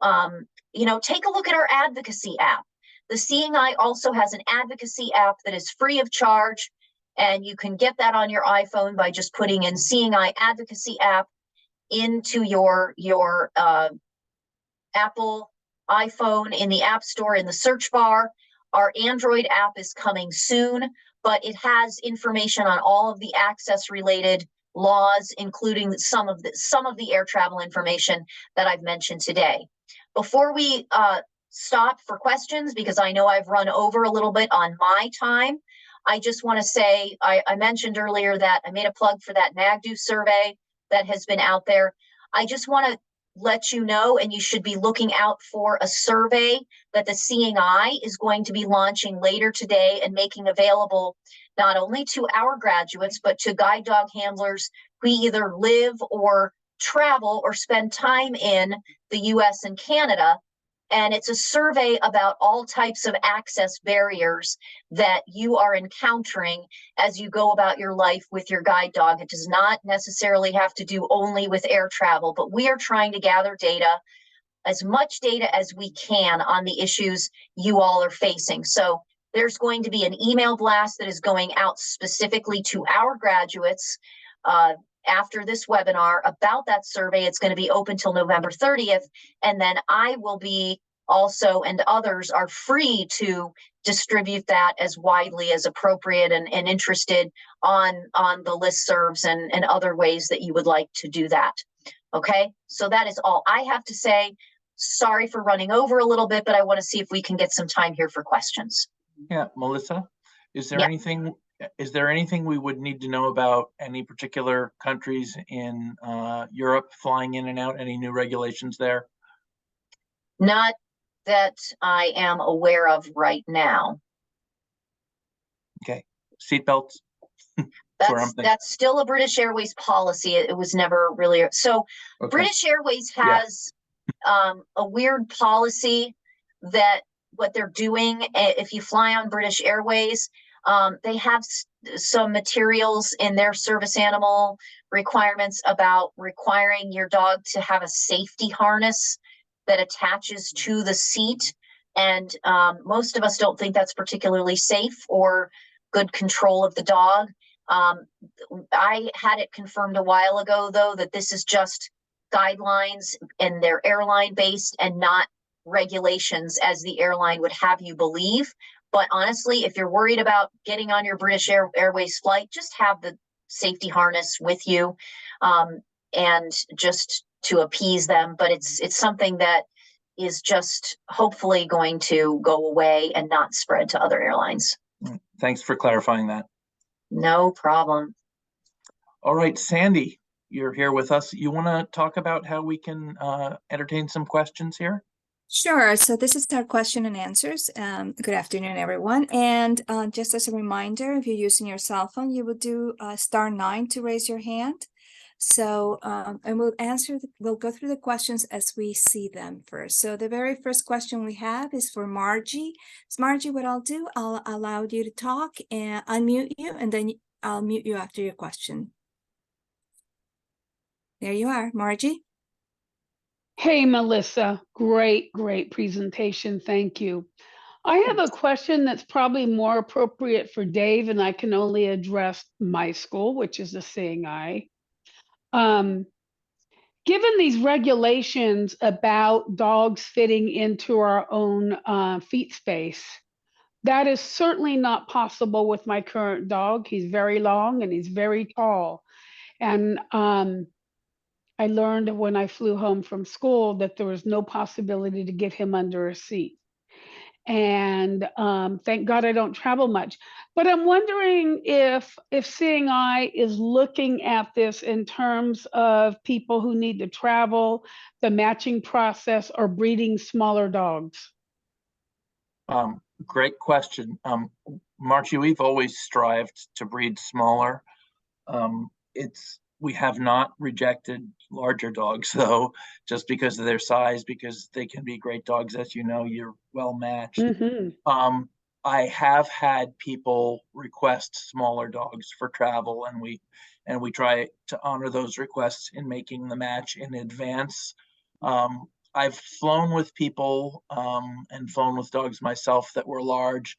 take a look at our advocacy app. The Seeing Eye also has an advocacy app that is free of charge, and you can get that on your iPhone by just putting in Seeing Eye advocacy app into your Apple iPhone in the App Store in the search bar. Our Android app is coming soon, but it has information on all of the access related laws, including some of the air travel information that I've mentioned today. Before we stop for questions, because I know I've run over a little bit on my time, I just want to say, I mentioned earlier that I made a plug for that NAGDU survey that has been out there. I just want to let you know, and you should be looking out for a survey that the Seeing Eye is going to be launching later today and making available not only to our graduates, but to guide dog handlers who either live or travel or spend time in the US and Canada. And it's a survey about all types of access barriers that you are encountering as you go about your life with your guide dog. It does not necessarily have to do only with air travel, but we are trying to gather data, as much data as we can, on the issues you all are facing. So there's going to be an email blast that is going out specifically to our graduates after this webinar about that survey. It's going to be open till November 30th. And then I will be also, and others are free to distribute that as widely as appropriate and interested on the listservs and other ways that you would like to do that. Okay, so that is all I have to say. Sorry for running over a little bit, but I want to see if we can get some time here for questions. Yeah, Melissa, is there anything we would need to know about any particular countries in Europe flying in and out? Any new regulations there? Not that I am aware of right now. Okay, seatbelts. That's still a British Airways policy. It was never really so. Okay. British Airways has a weird policy that what they're doing, if you fly on British Airways, they have some materials in their service animal requirements about requiring your dog to have a safety harness that attaches to the seat. And most of us don't think that's particularly safe or good control of the dog. I had it confirmed a while ago, though, that this is just guidelines and they're airline based and not regulations as the airline would have you believe. But honestly, if you're worried about getting on your British Airways flight, just have the safety harness with you, and just to appease them. But it's something that is just hopefully going to go away and not spread to other airlines. Thanks for clarifying that. No problem. All right, Sandy, you're here with us. You want to talk about how we can entertain some questions here? Sure. So this is our question and answers. Good afternoon, everyone. And just as a reminder, if you're using your cell phone, you would do *9 to raise your hand. So, and we'll go through the questions as we see them first. So the very first question we have is for Margie. So Margie, what I'll do, I'll allow you to talk and unmute you, and then I'll mute you after your question. There you are, Margie. Hey, Melissa, great presentation. Thank you. I have a question that's probably more appropriate for Dave, and I can only address my school, which is the Seeing Eye. Given these regulations about dogs fitting into our own feet space, that is certainly not possible with my current dog. He's very long and he's very tall. And I learned when I flew home from school that there was no possibility to get him under a seat. And thank God I don't travel much. But I'm wondering if Seeing Eye is looking at this in terms of people who need to travel, the matching process, or breeding smaller dogs. Great question. Margie, we've always strived to breed smaller. We have not rejected larger dogs though, just because of their size, because they can be great dogs, as you know, you're well matched. I have had people request smaller dogs for travel, and we try to honor those requests in making the match in advance. I've flown with people and flown with dogs myself that were large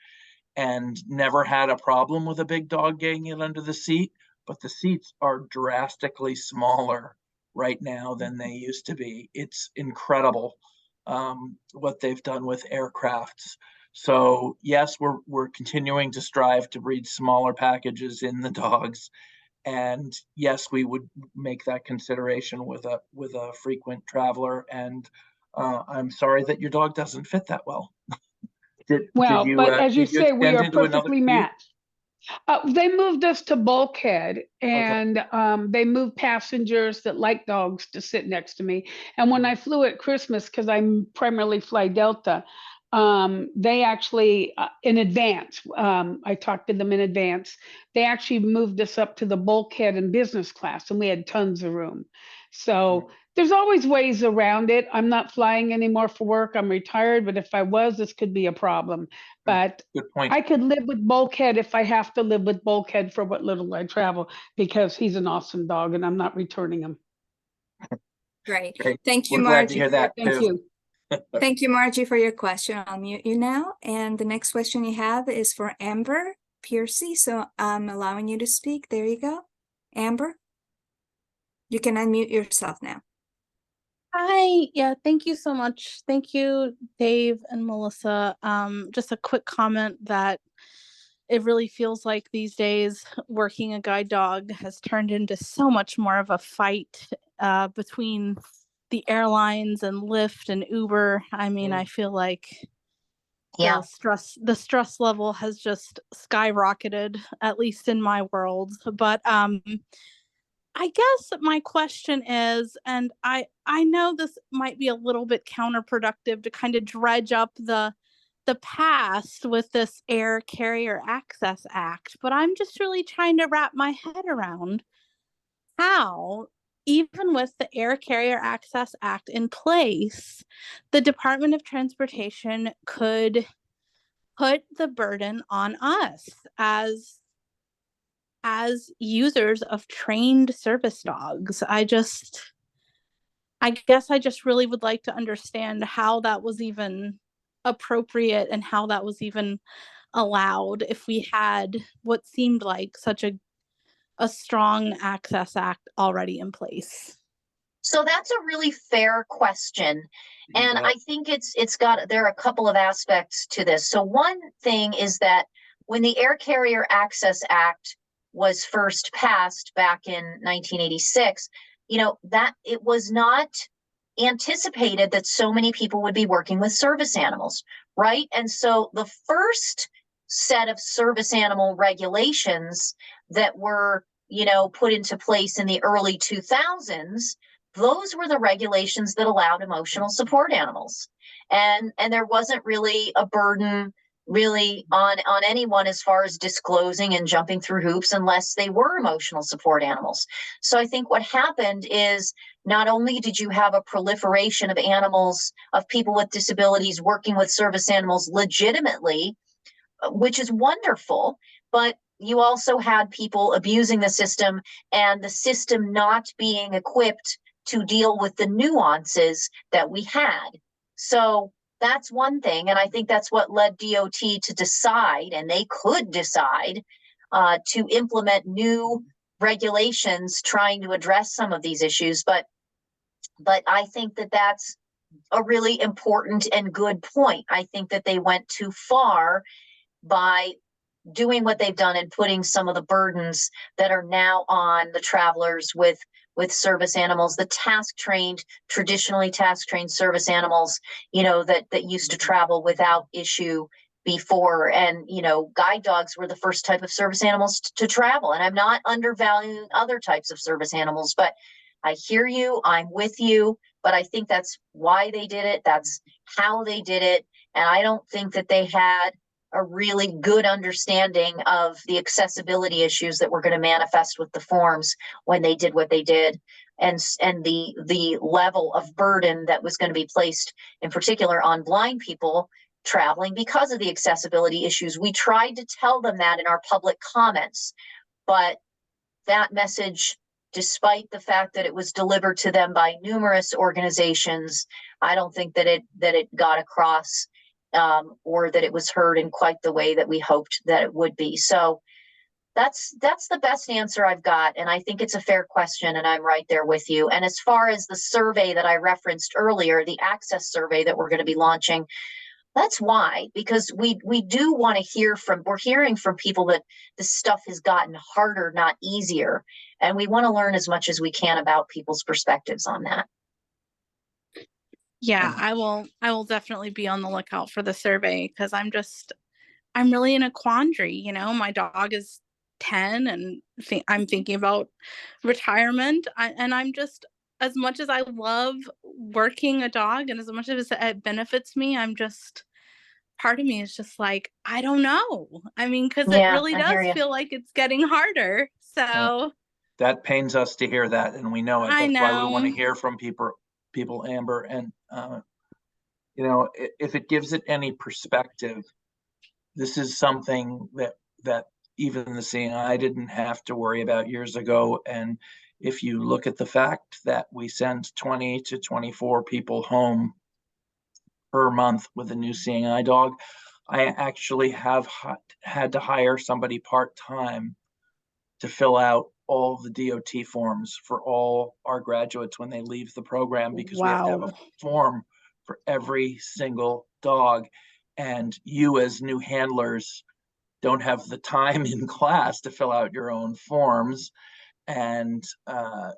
and never had a problem with a big dog getting it under the seat, but the seats are drastically smaller right now than they used to be. It's incredible what they've done with aircrafts. So yes, we're continuing to strive to breed smaller packages in the dogs. And yes, we would make that consideration with a frequent traveler. And I'm sorry that your dog doesn't fit that well. But as you say, we are perfectly matched. They moved us to bulkhead, and they moved passengers that like dogs to sit next to me. And when I flew at Christmas, because I primarily fly Delta, they actually in advance, I talked to them in advance, they actually moved us up to the bulkhead in business class, and we had tons of room. So there's always ways around it. I'm not flying anymore for work. I'm retired, but if I was, this could be a problem. But good point. I could live with bulkhead if I have to live with bulkhead for what little I travel, because he's an awesome dog and I'm not returning him. Great. Thank you, We're Margie. Glad to hear that. Thank you. Thank you, Margie, for your question. I'll mute you now. And the next question you have is for Amber Piercy. So I'm allowing you to speak. There you go. Amber, you can unmute yourself now. Hi, yeah, thank you so much. Thank you, Dave and Melissa. Just a quick comment that it really feels like these days working a guide dog has turned into so much more of a fight between the airlines and Lyft and Uber. I mean, I feel like the stress level has just skyrocketed, at least in my world. But I guess my question is, and I know this might be a little bit counterproductive to kind of dredge up the past with this Air Carrier Access Act, but I'm just really trying to wrap my head around how, even with the Air Carrier Access Act in place, the Department of Transportation could put the burden on us as users of trained service dogs. I guess I just really would like to understand how that was even appropriate and how that was even allowed if we had what seemed like such a strong Access Act already in place. So that's a really fair question. And I think there are a couple of aspects to this. So one thing is that when the Air Carrier Access Act was first passed back in 1986, that it was not anticipated that so many people would be working with service animals, right? And so the first set of service animal regulations that were, put into place in the early 2000s those were the regulations that allowed emotional support animals. And there wasn't really a burden really on anyone as far as disclosing and jumping through hoops unless they were emotional support animals. So I think what happened is not only did you have a proliferation of animals, of people with disabilities working with service animals legitimately, which is wonderful, but you also had people abusing the system and the system not being equipped to deal with the nuances that we had. So that's one thing. And I think that's what led DOT to decide, and they could decide to implement new regulations trying to address some of these issues. But I think that that's a really important and good point. I think that they went too far by doing what they've done and putting some of the burdens that are now on the travelers with service animals, the traditionally task trained service animals, that used to travel without issue before. And, guide dogs were the first type of service animals to travel. And I'm not undervaluing other types of service animals, but I hear you, I'm with you, but I think that's why they did it. That's how they did it. And I don't think that they had a really good understanding of the accessibility issues that were going to manifest with the forms when they did what they did, and the level of burden that was going to be placed in particular on blind people traveling because of the accessibility issues. We tried to tell them that in our public comments, but that message, despite the fact that it was delivered to them by numerous organizations, I don't think that it got across, or that it was heard in quite the way that we hoped that it would be. So that's the best answer I've got. And I think it's a fair question, and I'm right there with you. And as far as the survey that I referenced earlier, the access survey that we're going to be launching, that's why, because we do want to we're hearing from people that this stuff has gotten harder, not easier. And we want to learn as much as we can about people's perspectives on that. Yeah, I will definitely be on the lookout for the survey, because I'm really in a quandary. My dog is 10 and I'm thinking about retirement. And I'm just, as much as I love working a dog and as much as it benefits me, part of me is just like, I don't know. I mean, because it really does feel like it's getting harder. So that pains us to hear that, and we know it. That's why we want to hear from people, Amber. And if it gives it any perspective, this is something that even the CNI didn't have to worry about years ago. And if you look at the fact that we send 20 to 24 people home per month with a new seeing eye dog, I actually have had to hire somebody part-time to fill out all the DOT forms for all our graduates when they leave the program, because we have to have a form for every single dog. And you as new handlers don't have the time in class to fill out your own forms. And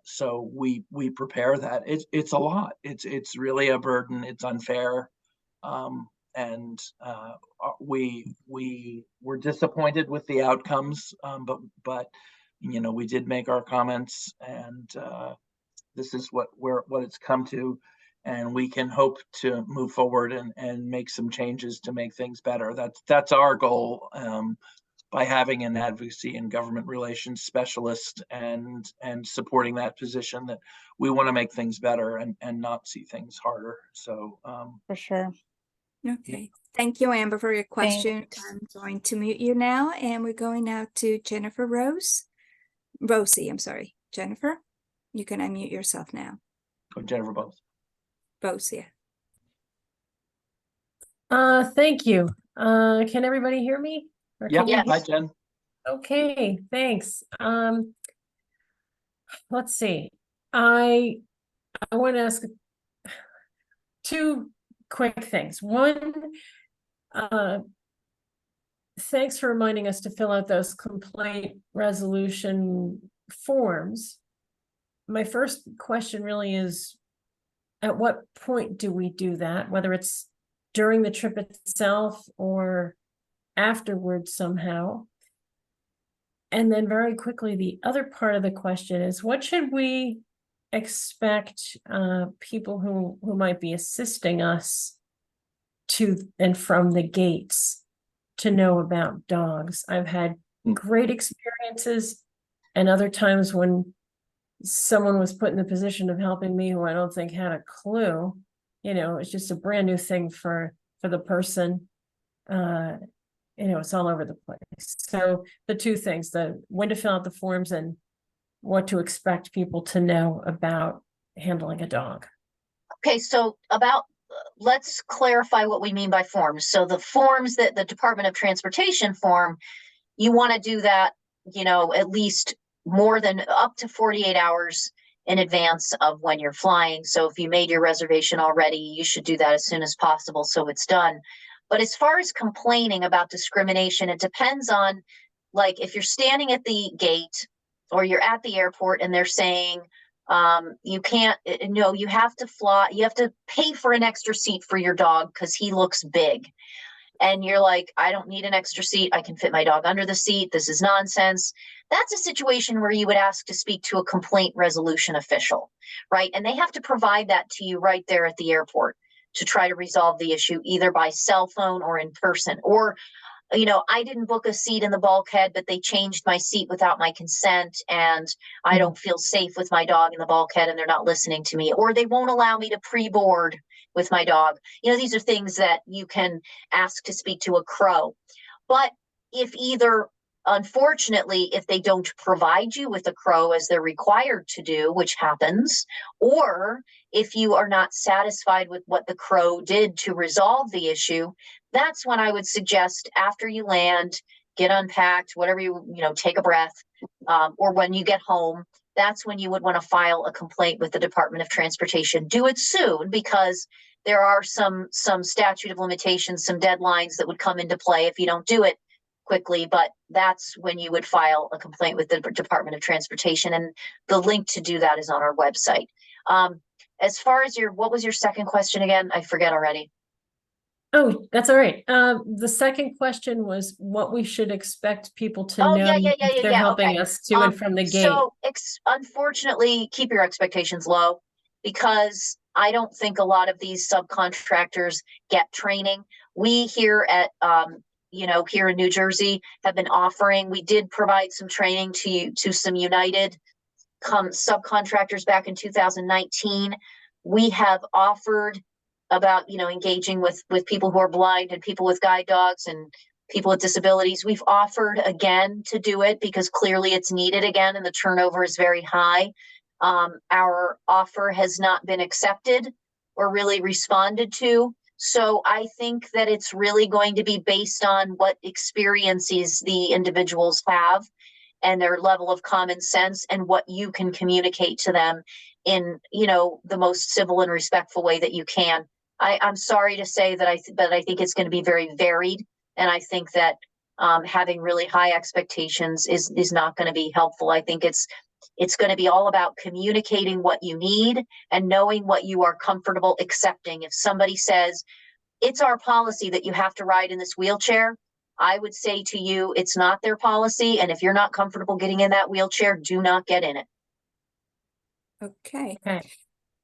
so we prepare that. It's a lot. It's really a burden. It's unfair. And we were disappointed with the outcomes, but we did make our comments, and this is what it's come to, and we can hope to move forward and make some changes to make things better. That's our goal, by having an advocacy and government relations specialist and supporting that position, that we want to make things better and not see things harder. So for sure. Okay, thank you, Amber, for your question. Thanks. I'm going to mute you now, and we're going now to Rosie, I'm sorry. Jennifer, you can unmute yourself now. Jennifer Bose, yeah. Thank you. Can everybody hear me? Yeah, hi, Jen. Okay, thanks. Let's see. I want to ask two quick things. One, thanks for reminding us to fill out those complaint resolution forms. My first question really is, at what point do we do that? Whether it's during the trip itself or afterwards somehow. And then very quickly, the other part of the question is, what should we expect people who might be assisting us to and from the gates to know about dogs? I've had great experiences, and other times when someone was put in the position of helping me who I don't think had a clue, it's just a brand new thing for the person. It's all over the place. So the two things, the when to fill out the forms and what to expect people to know about handling a dog. Okay, so let's clarify what we mean by forms. So the forms that the Department of Transportation form, you want to do that, at least more than up to 48 hours in advance of when you're flying. So if you made your reservation already, you should do that as soon as possible so it's done. But as far as complaining about discrimination, it depends on, like, if you're standing at the gate or you're at the airport and they're saying, you can't, no, you have to fly, you have to pay for an extra seat for your dog because he looks big. And you're like, I don't need an extra seat. I can fit my dog under the seat. This is nonsense. That's a situation where you would ask to speak to a complaint resolution official, right? And they have to provide that to you right there at the airport to try to resolve the issue, either by cell phone or in person. Or, I didn't book a seat in the bulkhead, but they changed my seat without my consent, and I don't feel safe with my dog in the bulkhead, and they're not listening to me. Or they won't allow me to pre-board with my dog. These are things that you can ask to speak to a crow. But unfortunately, if they don't provide you with a crow as they're required to do, which happens, or if you are not satisfied with what the crow did to resolve the issue, that's when I would suggest after you land, get unpacked, whatever take a breath, or when you get home, that's when you would want to file a complaint with the Department of Transportation. Do it soon, because there are some statute of limitations, some deadlines that would come into play if you don't do it quickly, but that's when you would file a complaint with the Department of Transportation, and the link to do that is on our website. As far as what was your second question again? I forget already. Oh, that's all right. The second question was what we should expect people to know if they're helping us to and from the gate. So unfortunately, keep your expectations low, because I don't think a lot of these subcontractors get training. We here at here in New Jersey have been offering, we did provide some training to some United subcontractors back in 2019. We have offered about, engaging with people who are blind and people with guide dogs and people with disabilities. We've offered again to do it because clearly it's needed again and the turnover is very high. Our offer has not been accepted or really responded to. So I think that it's really going to be based on what experiences the individuals have and their level of common sense and what you can communicate to them in, the most civil and respectful way that you can. I'm sorry to say that I think it's going to be very varied. And I think that having really high expectations is not going to be helpful. I think it's going to be all about communicating what you need and knowing what you are comfortable accepting. If somebody says, it's our policy that you have to ride in this wheelchair, I would say to you, it's not their policy. And if you're not comfortable getting in that wheelchair, do not get in it. Okay. Okay.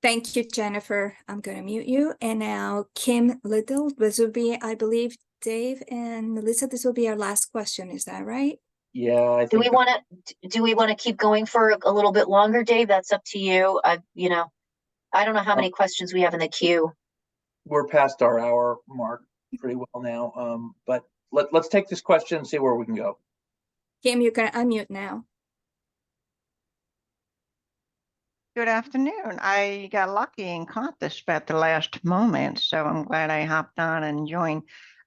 Thank you, Jennifer. I'm going to mute you. And now Kim Little, this will be, I believe, Dave and Melissa, this will be our last question. Is that right? Yeah, I Do think we want to keep going for a little bit longer, Dave? That's up to you. I don't know how many questions we have in the queue. we're past our hour mark pretty well now. But let's take this question and see where we can go. Kim, you can unmute now. Good afternoon. I got lucky and caught this at the last moment, so I'm glad I hopped on and joined.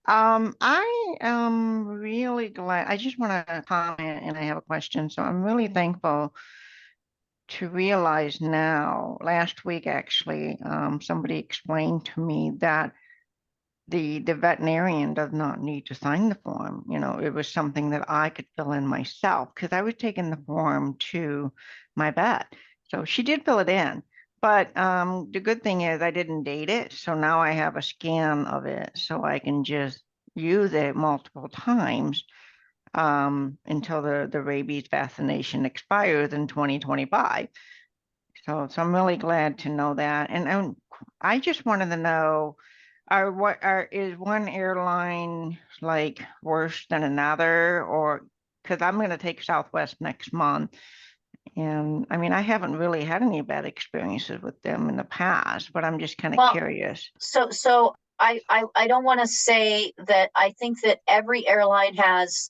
I am really glad. I just want to comment and I have a question. So I'm really thankful to realize now, last week actually, somebody explained to me that the veterinarian does not need to sign the form. It was something that I could fill in myself because I was taking the form to my vet. So she did fill it in, but the good thing is I didn't date it. So now I have a scan of it so I can just use it multiple times until the rabies vaccination expires in 2025. So I'm really glad to know that. And I just wanted to know, is one airline like worse than another, or because I'm going to take Southwest next month. And I mean, I haven't really had any bad experiences with them in the past, but I'm just kind of Well, curious. So I don't want to say that I think that every airline has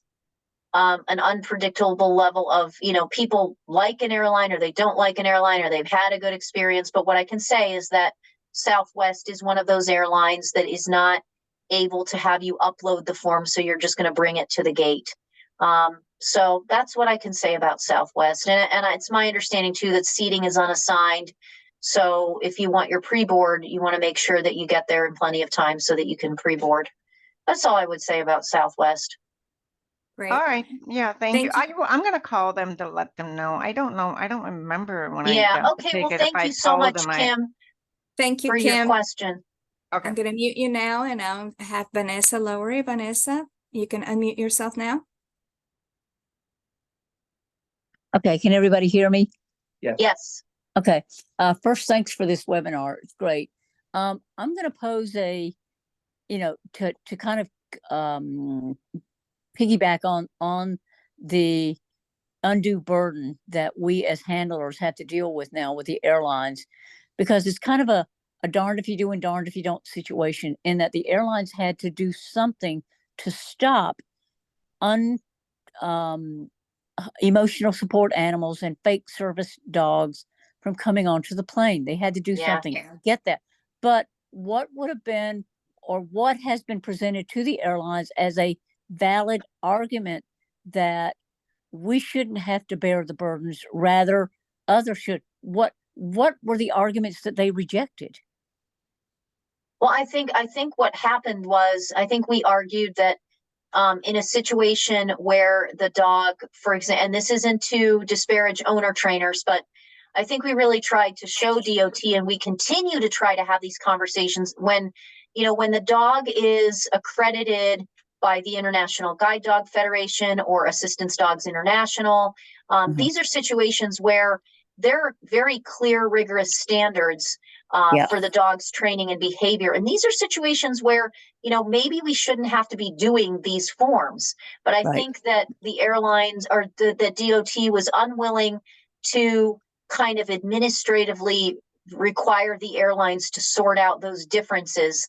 an unpredictable level of, people like an airline or they don't like an airline or they've had a good experience. But what I can say is that Southwest is one of those airlines that is not able to have you upload the form. So you're just going to bring it to the gate. So that's what I can say about Southwest. And it's my understanding too that seating is unassigned. So if you want your pre-board, you want to make sure that you get there in plenty of time so that you can pre-board. That's all I would say about Southwest. Great. All right. Yeah, thank you. Thank I'm going to call them to let them know. I don't know. I don't remember when I Yeah, got the okay, well, ticket, if thank I you so told much, them Kim, Thank you, for your Kim. question. Okay. I'm gonna mute you now, and I'll have Vanessa Lowery. Vanessa, you can unmute yourself now. Okay, can everybody hear me? Yes, Okay, first, thanks for this webinar. It's great. I'm gonna pose to kind of piggyback on the undue burden that we as handlers have to deal with now with the airlines, because it's kind of a darned if you do and darned if you don't situation, in that the airlines had to do something to stop emotional support animals and fake service dogs from coming onto the plane. They had to do something. I get that. But what would have been, or what has been presented to the airlines as a valid argument that we shouldn't have to bear the burdens, rather others should? What were the arguments that they rejected? well, I think what happened was, I think we argued that in a situation where the dog, for example, and this isn't to disparage owner trainers, but I think we really tried to show DOT, and we continue to try to have these conversations when, when the dog is accredited by the International Guide Dog Federation or Assistance Dogs International. These are situations where there are very clear, rigorous standards for the dog's training and behavior. And these are situations where, maybe we shouldn't have to be doing these forms. But I think that the airlines, or the DOT was unwilling to kind of administratively require the airlines to sort out those differences.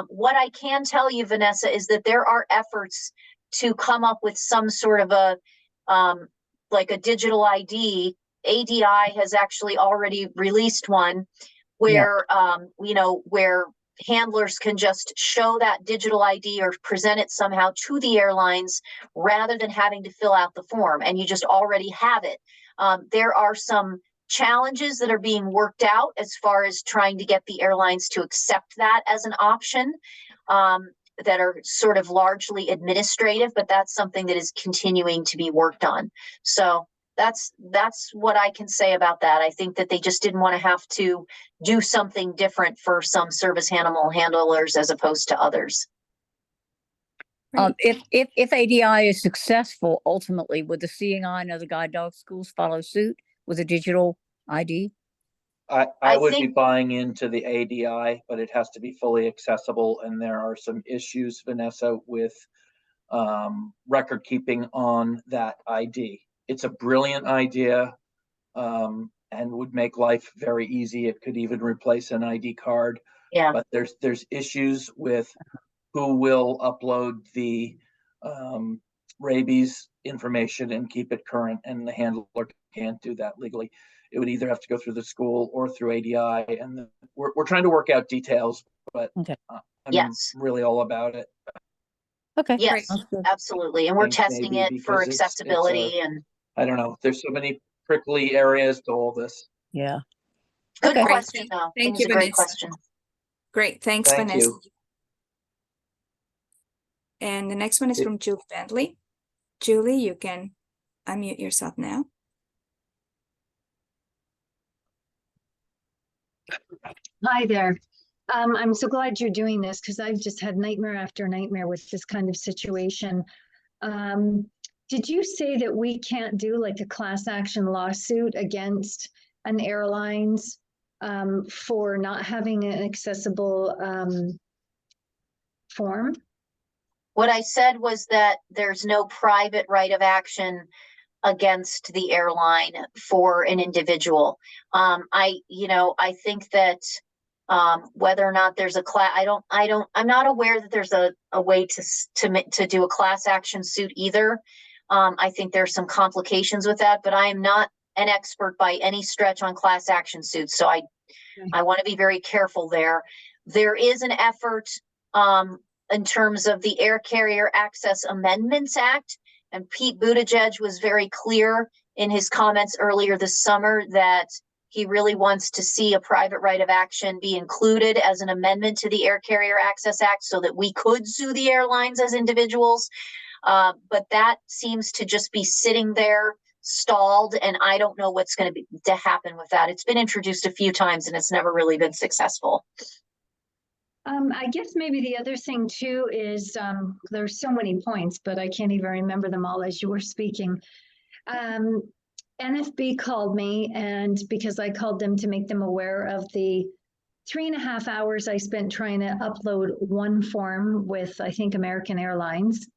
What I can tell you, Vanessa, is that there are efforts to come up with some sort of like a digital ID. ADI has actually already released one where, where handlers can just show that digital ID or present it somehow to the airlines rather than having to fill out the form, and you just already have it. There are some challenges that are being worked out as far as trying to get the airlines to accept that as an option, that are sort of largely administrative, but that's something that is continuing to be worked on. So that's what I can say about that. I think that they just didn't want to have to do something different for some service animal handlers as opposed to others. If ADI is successful, ultimately, would the CNI and other guide dog schools follow suit with a digital ID? I would be buying into the ADI, but it has to be fully accessible. And there are some issues, Vanessa, with record keeping on that ID. It's a brilliant idea and would make life very easy. It could even replace an ID card. Yeah. But there's issues with who will upload the rabies information and keep it current, and the handler can't do that legally. It would either have to go through the school or through ADI, and we're trying to work out details, but I'm really all about it. Okay. Yes, absolutely. And we're testing it for accessibility. And I don't know, there's so many prickly areas to all this. Yeah. Good question, though. Thank you, a great Vanessa. question. Great. Thanks, Thank Vanessa. you. And the next one is from Julie Bentley. Julie, you can unmute yourself now. Hi there. I'm so glad you're doing this, because I've just had nightmare after nightmare with this kind of situation. Did you say that we can't do like a class action lawsuit against an airlines for not having an accessible form? What I said was that there's no private right of action against the airline for an individual. I think that whether or not there's a class, I'm not aware that there's a way to do a class action suit either. I think there's some complications with that, but I am not an expert by any stretch on class action suits. So I want to be very careful there. There is an effort in terms of the Air Carrier Access Amendments Act, and Pete Buttigieg was very clear in his comments earlier this summer that he really wants to see a private right of action be included as an amendment to the Air Carrier Access Act so that we could sue the airlines as individuals. But that seems to just be sitting there stalled, and I don't know what's going to happen with that. It's been introduced a few times and it's never really been successful. I guess maybe the other thing too is there's so many points, but I can't even remember them all as you were speaking. NFB called me, and because I called them to make them aware of the 3.5 hours I spent trying to upload one form with, I think, American Airlines,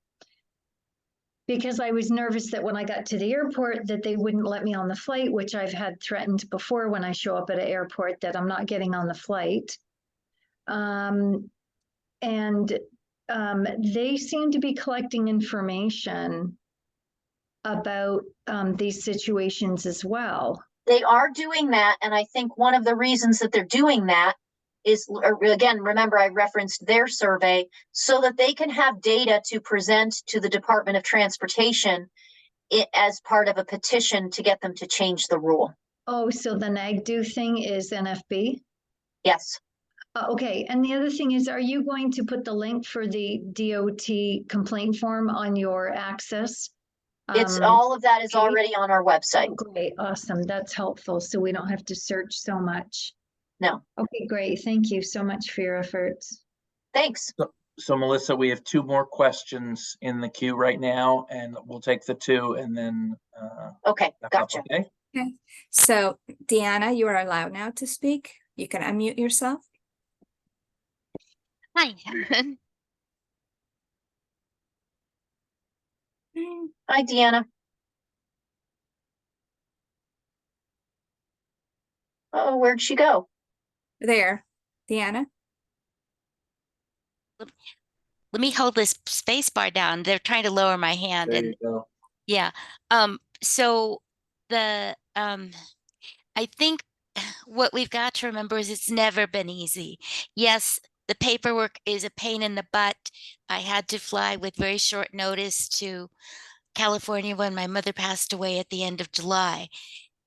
because I was nervous that when I got to the airport that they wouldn't let me on the flight, which I've had threatened before when I show up at an airport that I'm not getting on the flight. They seem to be collecting information about these situations as well. They are doing that, and I think one of the reasons that they're doing that is, again, remember I referenced their survey, so that they can have data to present to the Department of Transportation as part of a petition to get them to change the rule. Oh, so the NAGDO thing is NFB? Yes. Okay, and the other thing is, are you going to put the link for the DOT complaint form on your Access? It's all of that is already on our website. Great, awesome. That's helpful. So we don't have to search so much. No. Okay, great. Thank you so much for your efforts. Thanks. So Melissa, we have 2 more questions in the queue right now, and we'll take the 2 and then. Okay, gotcha. Okay. Okay, so Deanna, you are allowed now to speak. You can unmute yourself. Hi. Hi, Deanna. Oh, where'd she go? There, Deanna. Let me hold this space bar down. They're trying to lower my hand. There And you go. yeah. So I think what we've got to remember is it's never been easy. Yes, the paperwork is a pain in the butt. I had to fly with very short notice to California when my mother passed away at the end of July.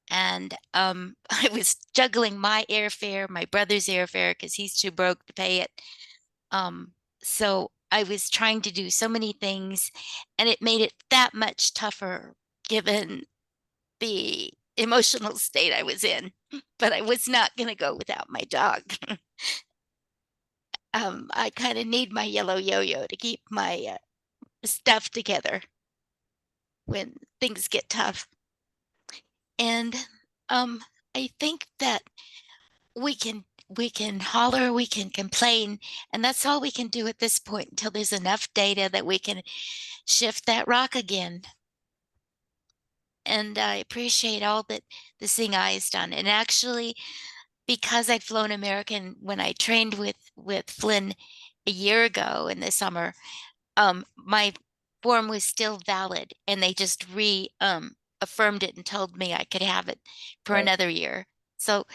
And I was juggling my airfare, my brother's airfare, because he's too broke to pay it. So I was trying to do so many things, and it made it that much tougher given the emotional state I was in. But I was not going to go without my dog. I kind of need my yellow yo-yo to keep my stuff together when things get tough. And I think that we can holler, we can complain, and that's all we can do at this point until there's enough data that we can shift that rock again. And I appreciate all that the Seeing Eye has done. And actually, because I'd flown American when I trained with Flynn a year ago in the summer, my form was still valid, and they just affirmed it and told me I could have it for another year. So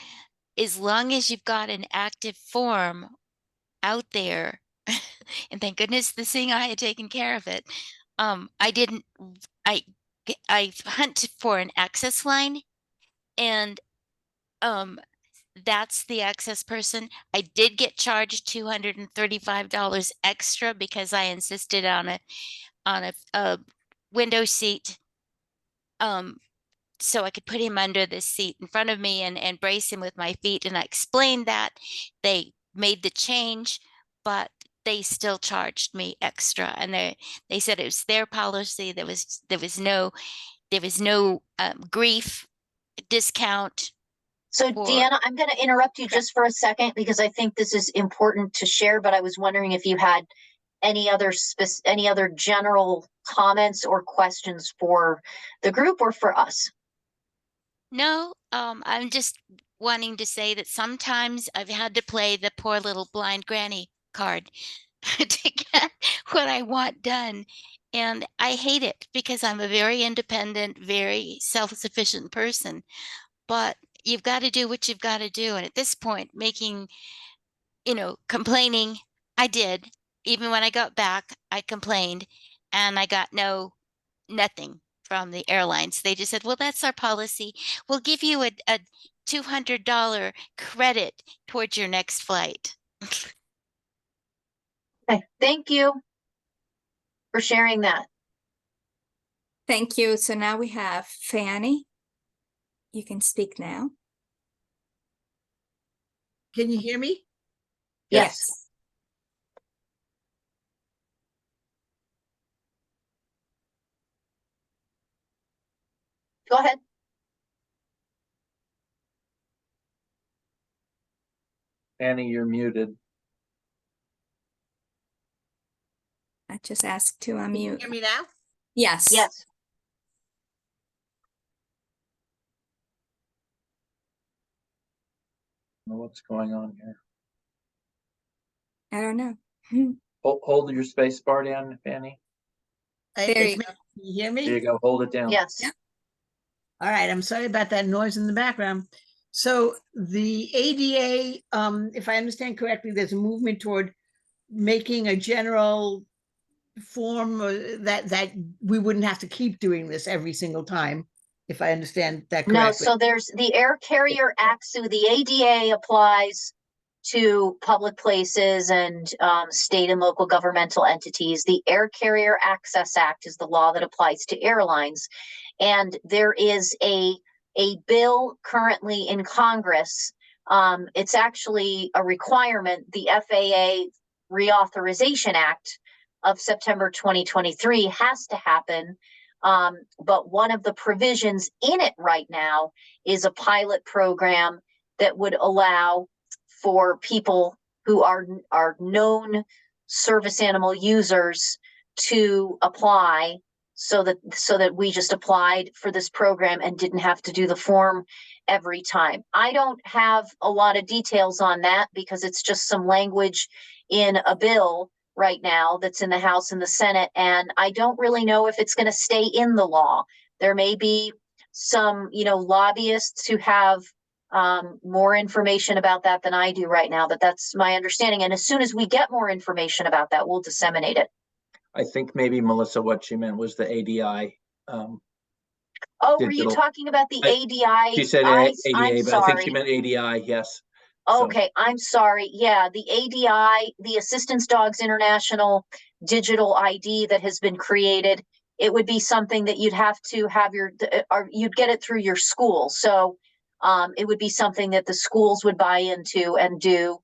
as long as you've got an active form out there, and thank goodness the Seeing Eye had taken care of it. I hunt for an access line, and that's the access person. I did get charged $235 extra because I insisted on a window seat, so I could put him under the seat in front of me and brace him with my feet. And I explained that. They made the change, but they still charged me extra. And they said it was their policy. There was no grief discount. So for- Deanna, I'm going to interrupt you Okay. just for a second because I think this is important to share, but I was wondering if you had any other general comments or questions for the group or for us. No, I'm just wanting to say that sometimes I've had to play the poor little blind granny card to get what I want done. And I hate it because I'm a very independent, very self-sufficient person. But you've got to do what you've got to do. And at this point, complaining, I did. Even when I got back, I complained and I got nothing from the airlines. They just said, well, that's our policy. We'll give you a $200 credit towards your next flight. Okay, thank you for sharing that. Thank you. So now we have Fanny. You can speak now. Can you hear me? Yes. Go ahead. Annie, you're muted. I just asked to Can you unmute. hear me now? Yes. Yes. I don't know what's going on here. I don't know. Hold your space bar down, Fanny. There It's you me. go. Can you hear There you me? go. Hold it down. Yes. Yep. All right. I'm sorry about that noise in the background. So the ADA, if I understand correctly, there's a movement toward making a general form that we wouldn't have to keep doing this every single time, if I understand that No, correctly. so there's the Air Carrier Act, so the ADA applies to public places and state and local governmental entities. The Air Carrier Access Act is the law that applies to airlines. And there is a bill currently in Congress. It's actually a requirement. The FAA Reauthorization Act of September 2023 has to happen. But one of the provisions in it right now is a pilot program that would allow for people who are known service animal users to apply so that we just applied for this program and didn't have to do the form every time. I don't have a lot of details on that because it's just some language in a bill right now that's in the House and the Senate, and I don't really know if it's going to stay in the law. There may be some, lobbyists who have more information about that than I do right now, but that's my understanding. And as soon as we get more information about that, we'll disseminate it. I think maybe Melissa, what she meant was the ADI. Oh, were you digital- talking about the ADI? She said I'm ADA, but I think sorry. she meant ADI. Yes. So- Okay, I'm sorry. Yeah, the ADI, the Assistance Dogs International digital ID that has been created, it would be something that you'd have to have you'd get it through your school. So it would be something that the schools would buy into and do.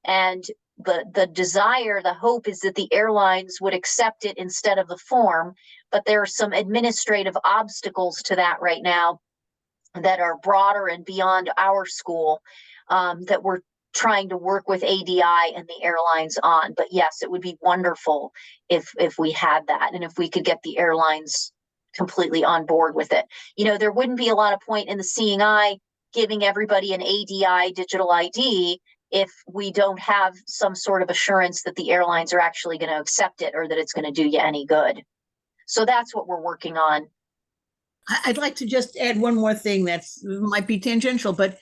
And the desire, the hope is that the airlines would accept it instead of the form. But there are some administrative obstacles to that right now that are broader and beyond our school. That we're trying to work with ADI and the airlines on. But yes, it would be wonderful if we had that and if we could get the airlines completely on board with it. There wouldn't be a lot of point in the Seeing Eye giving everybody an ADI digital ID if we don't have some sort of assurance that the airlines are actually going to accept it or that it's going to do you any good. So that's what we're working on. I'd like to just add one more thing that might be tangential, but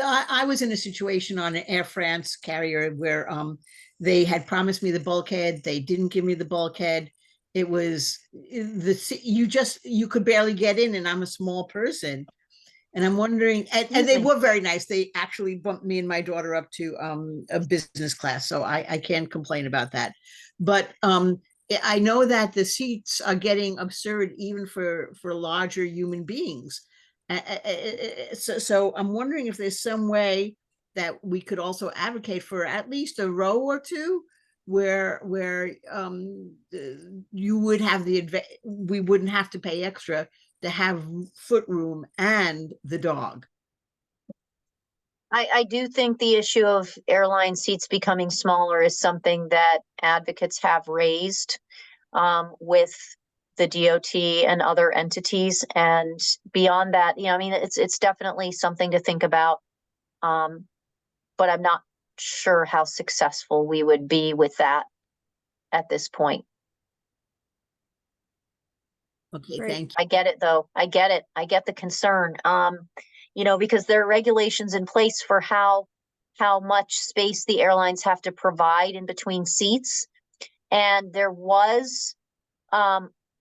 I was in a situation on an Air France carrier where they had promised me the bulkhead. They didn't give me the bulkhead. It was you could barely get in, and I'm a small person. And I'm wondering, and they were very nice. They actually bumped me and my daughter up to a business class, so I can't complain about that. But I know that the seats are getting absurd even for larger human beings. So I'm wondering if there's some way that we could also advocate for at least a row or two where you would have we wouldn't have to pay extra to have foot room and the dog. I do think the issue of airline seats becoming smaller is something that advocates have raised with the DOT and other entities. And beyond that, I mean, it's definitely something to think about. But I'm not sure how successful we would be with that at this point. Okay, Great. thank you. I get it, though. I get it. I get the concern. Because there are regulations in place for how much space the airlines have to provide in between seats. And there was a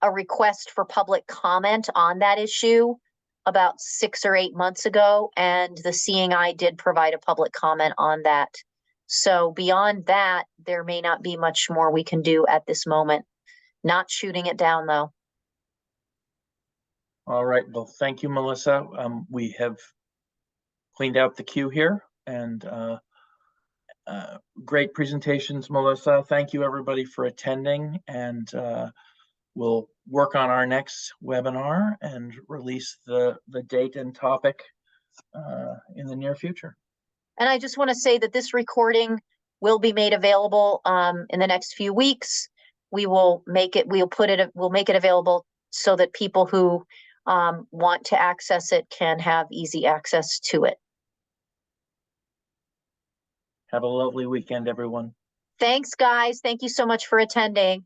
request for public comment on that issue about 6 or 8 months ago, and the Seeing Eye did provide a public comment on that. So beyond that, there may not be much more we can do at this moment. Not shooting it down, though. All right, well, thank you, Melissa. We have cleaned out the queue here, and great presentations, Melissa. Thank you, everybody, for attending, and we'll work on our next webinar and release the date and topic in the near future. And I just want to say that this recording will be made available in the next few weeks. We'll make it available so that people who want to access it can have easy access to it. Have a lovely weekend, everyone. Thanks, guys. Thank you so much for attending.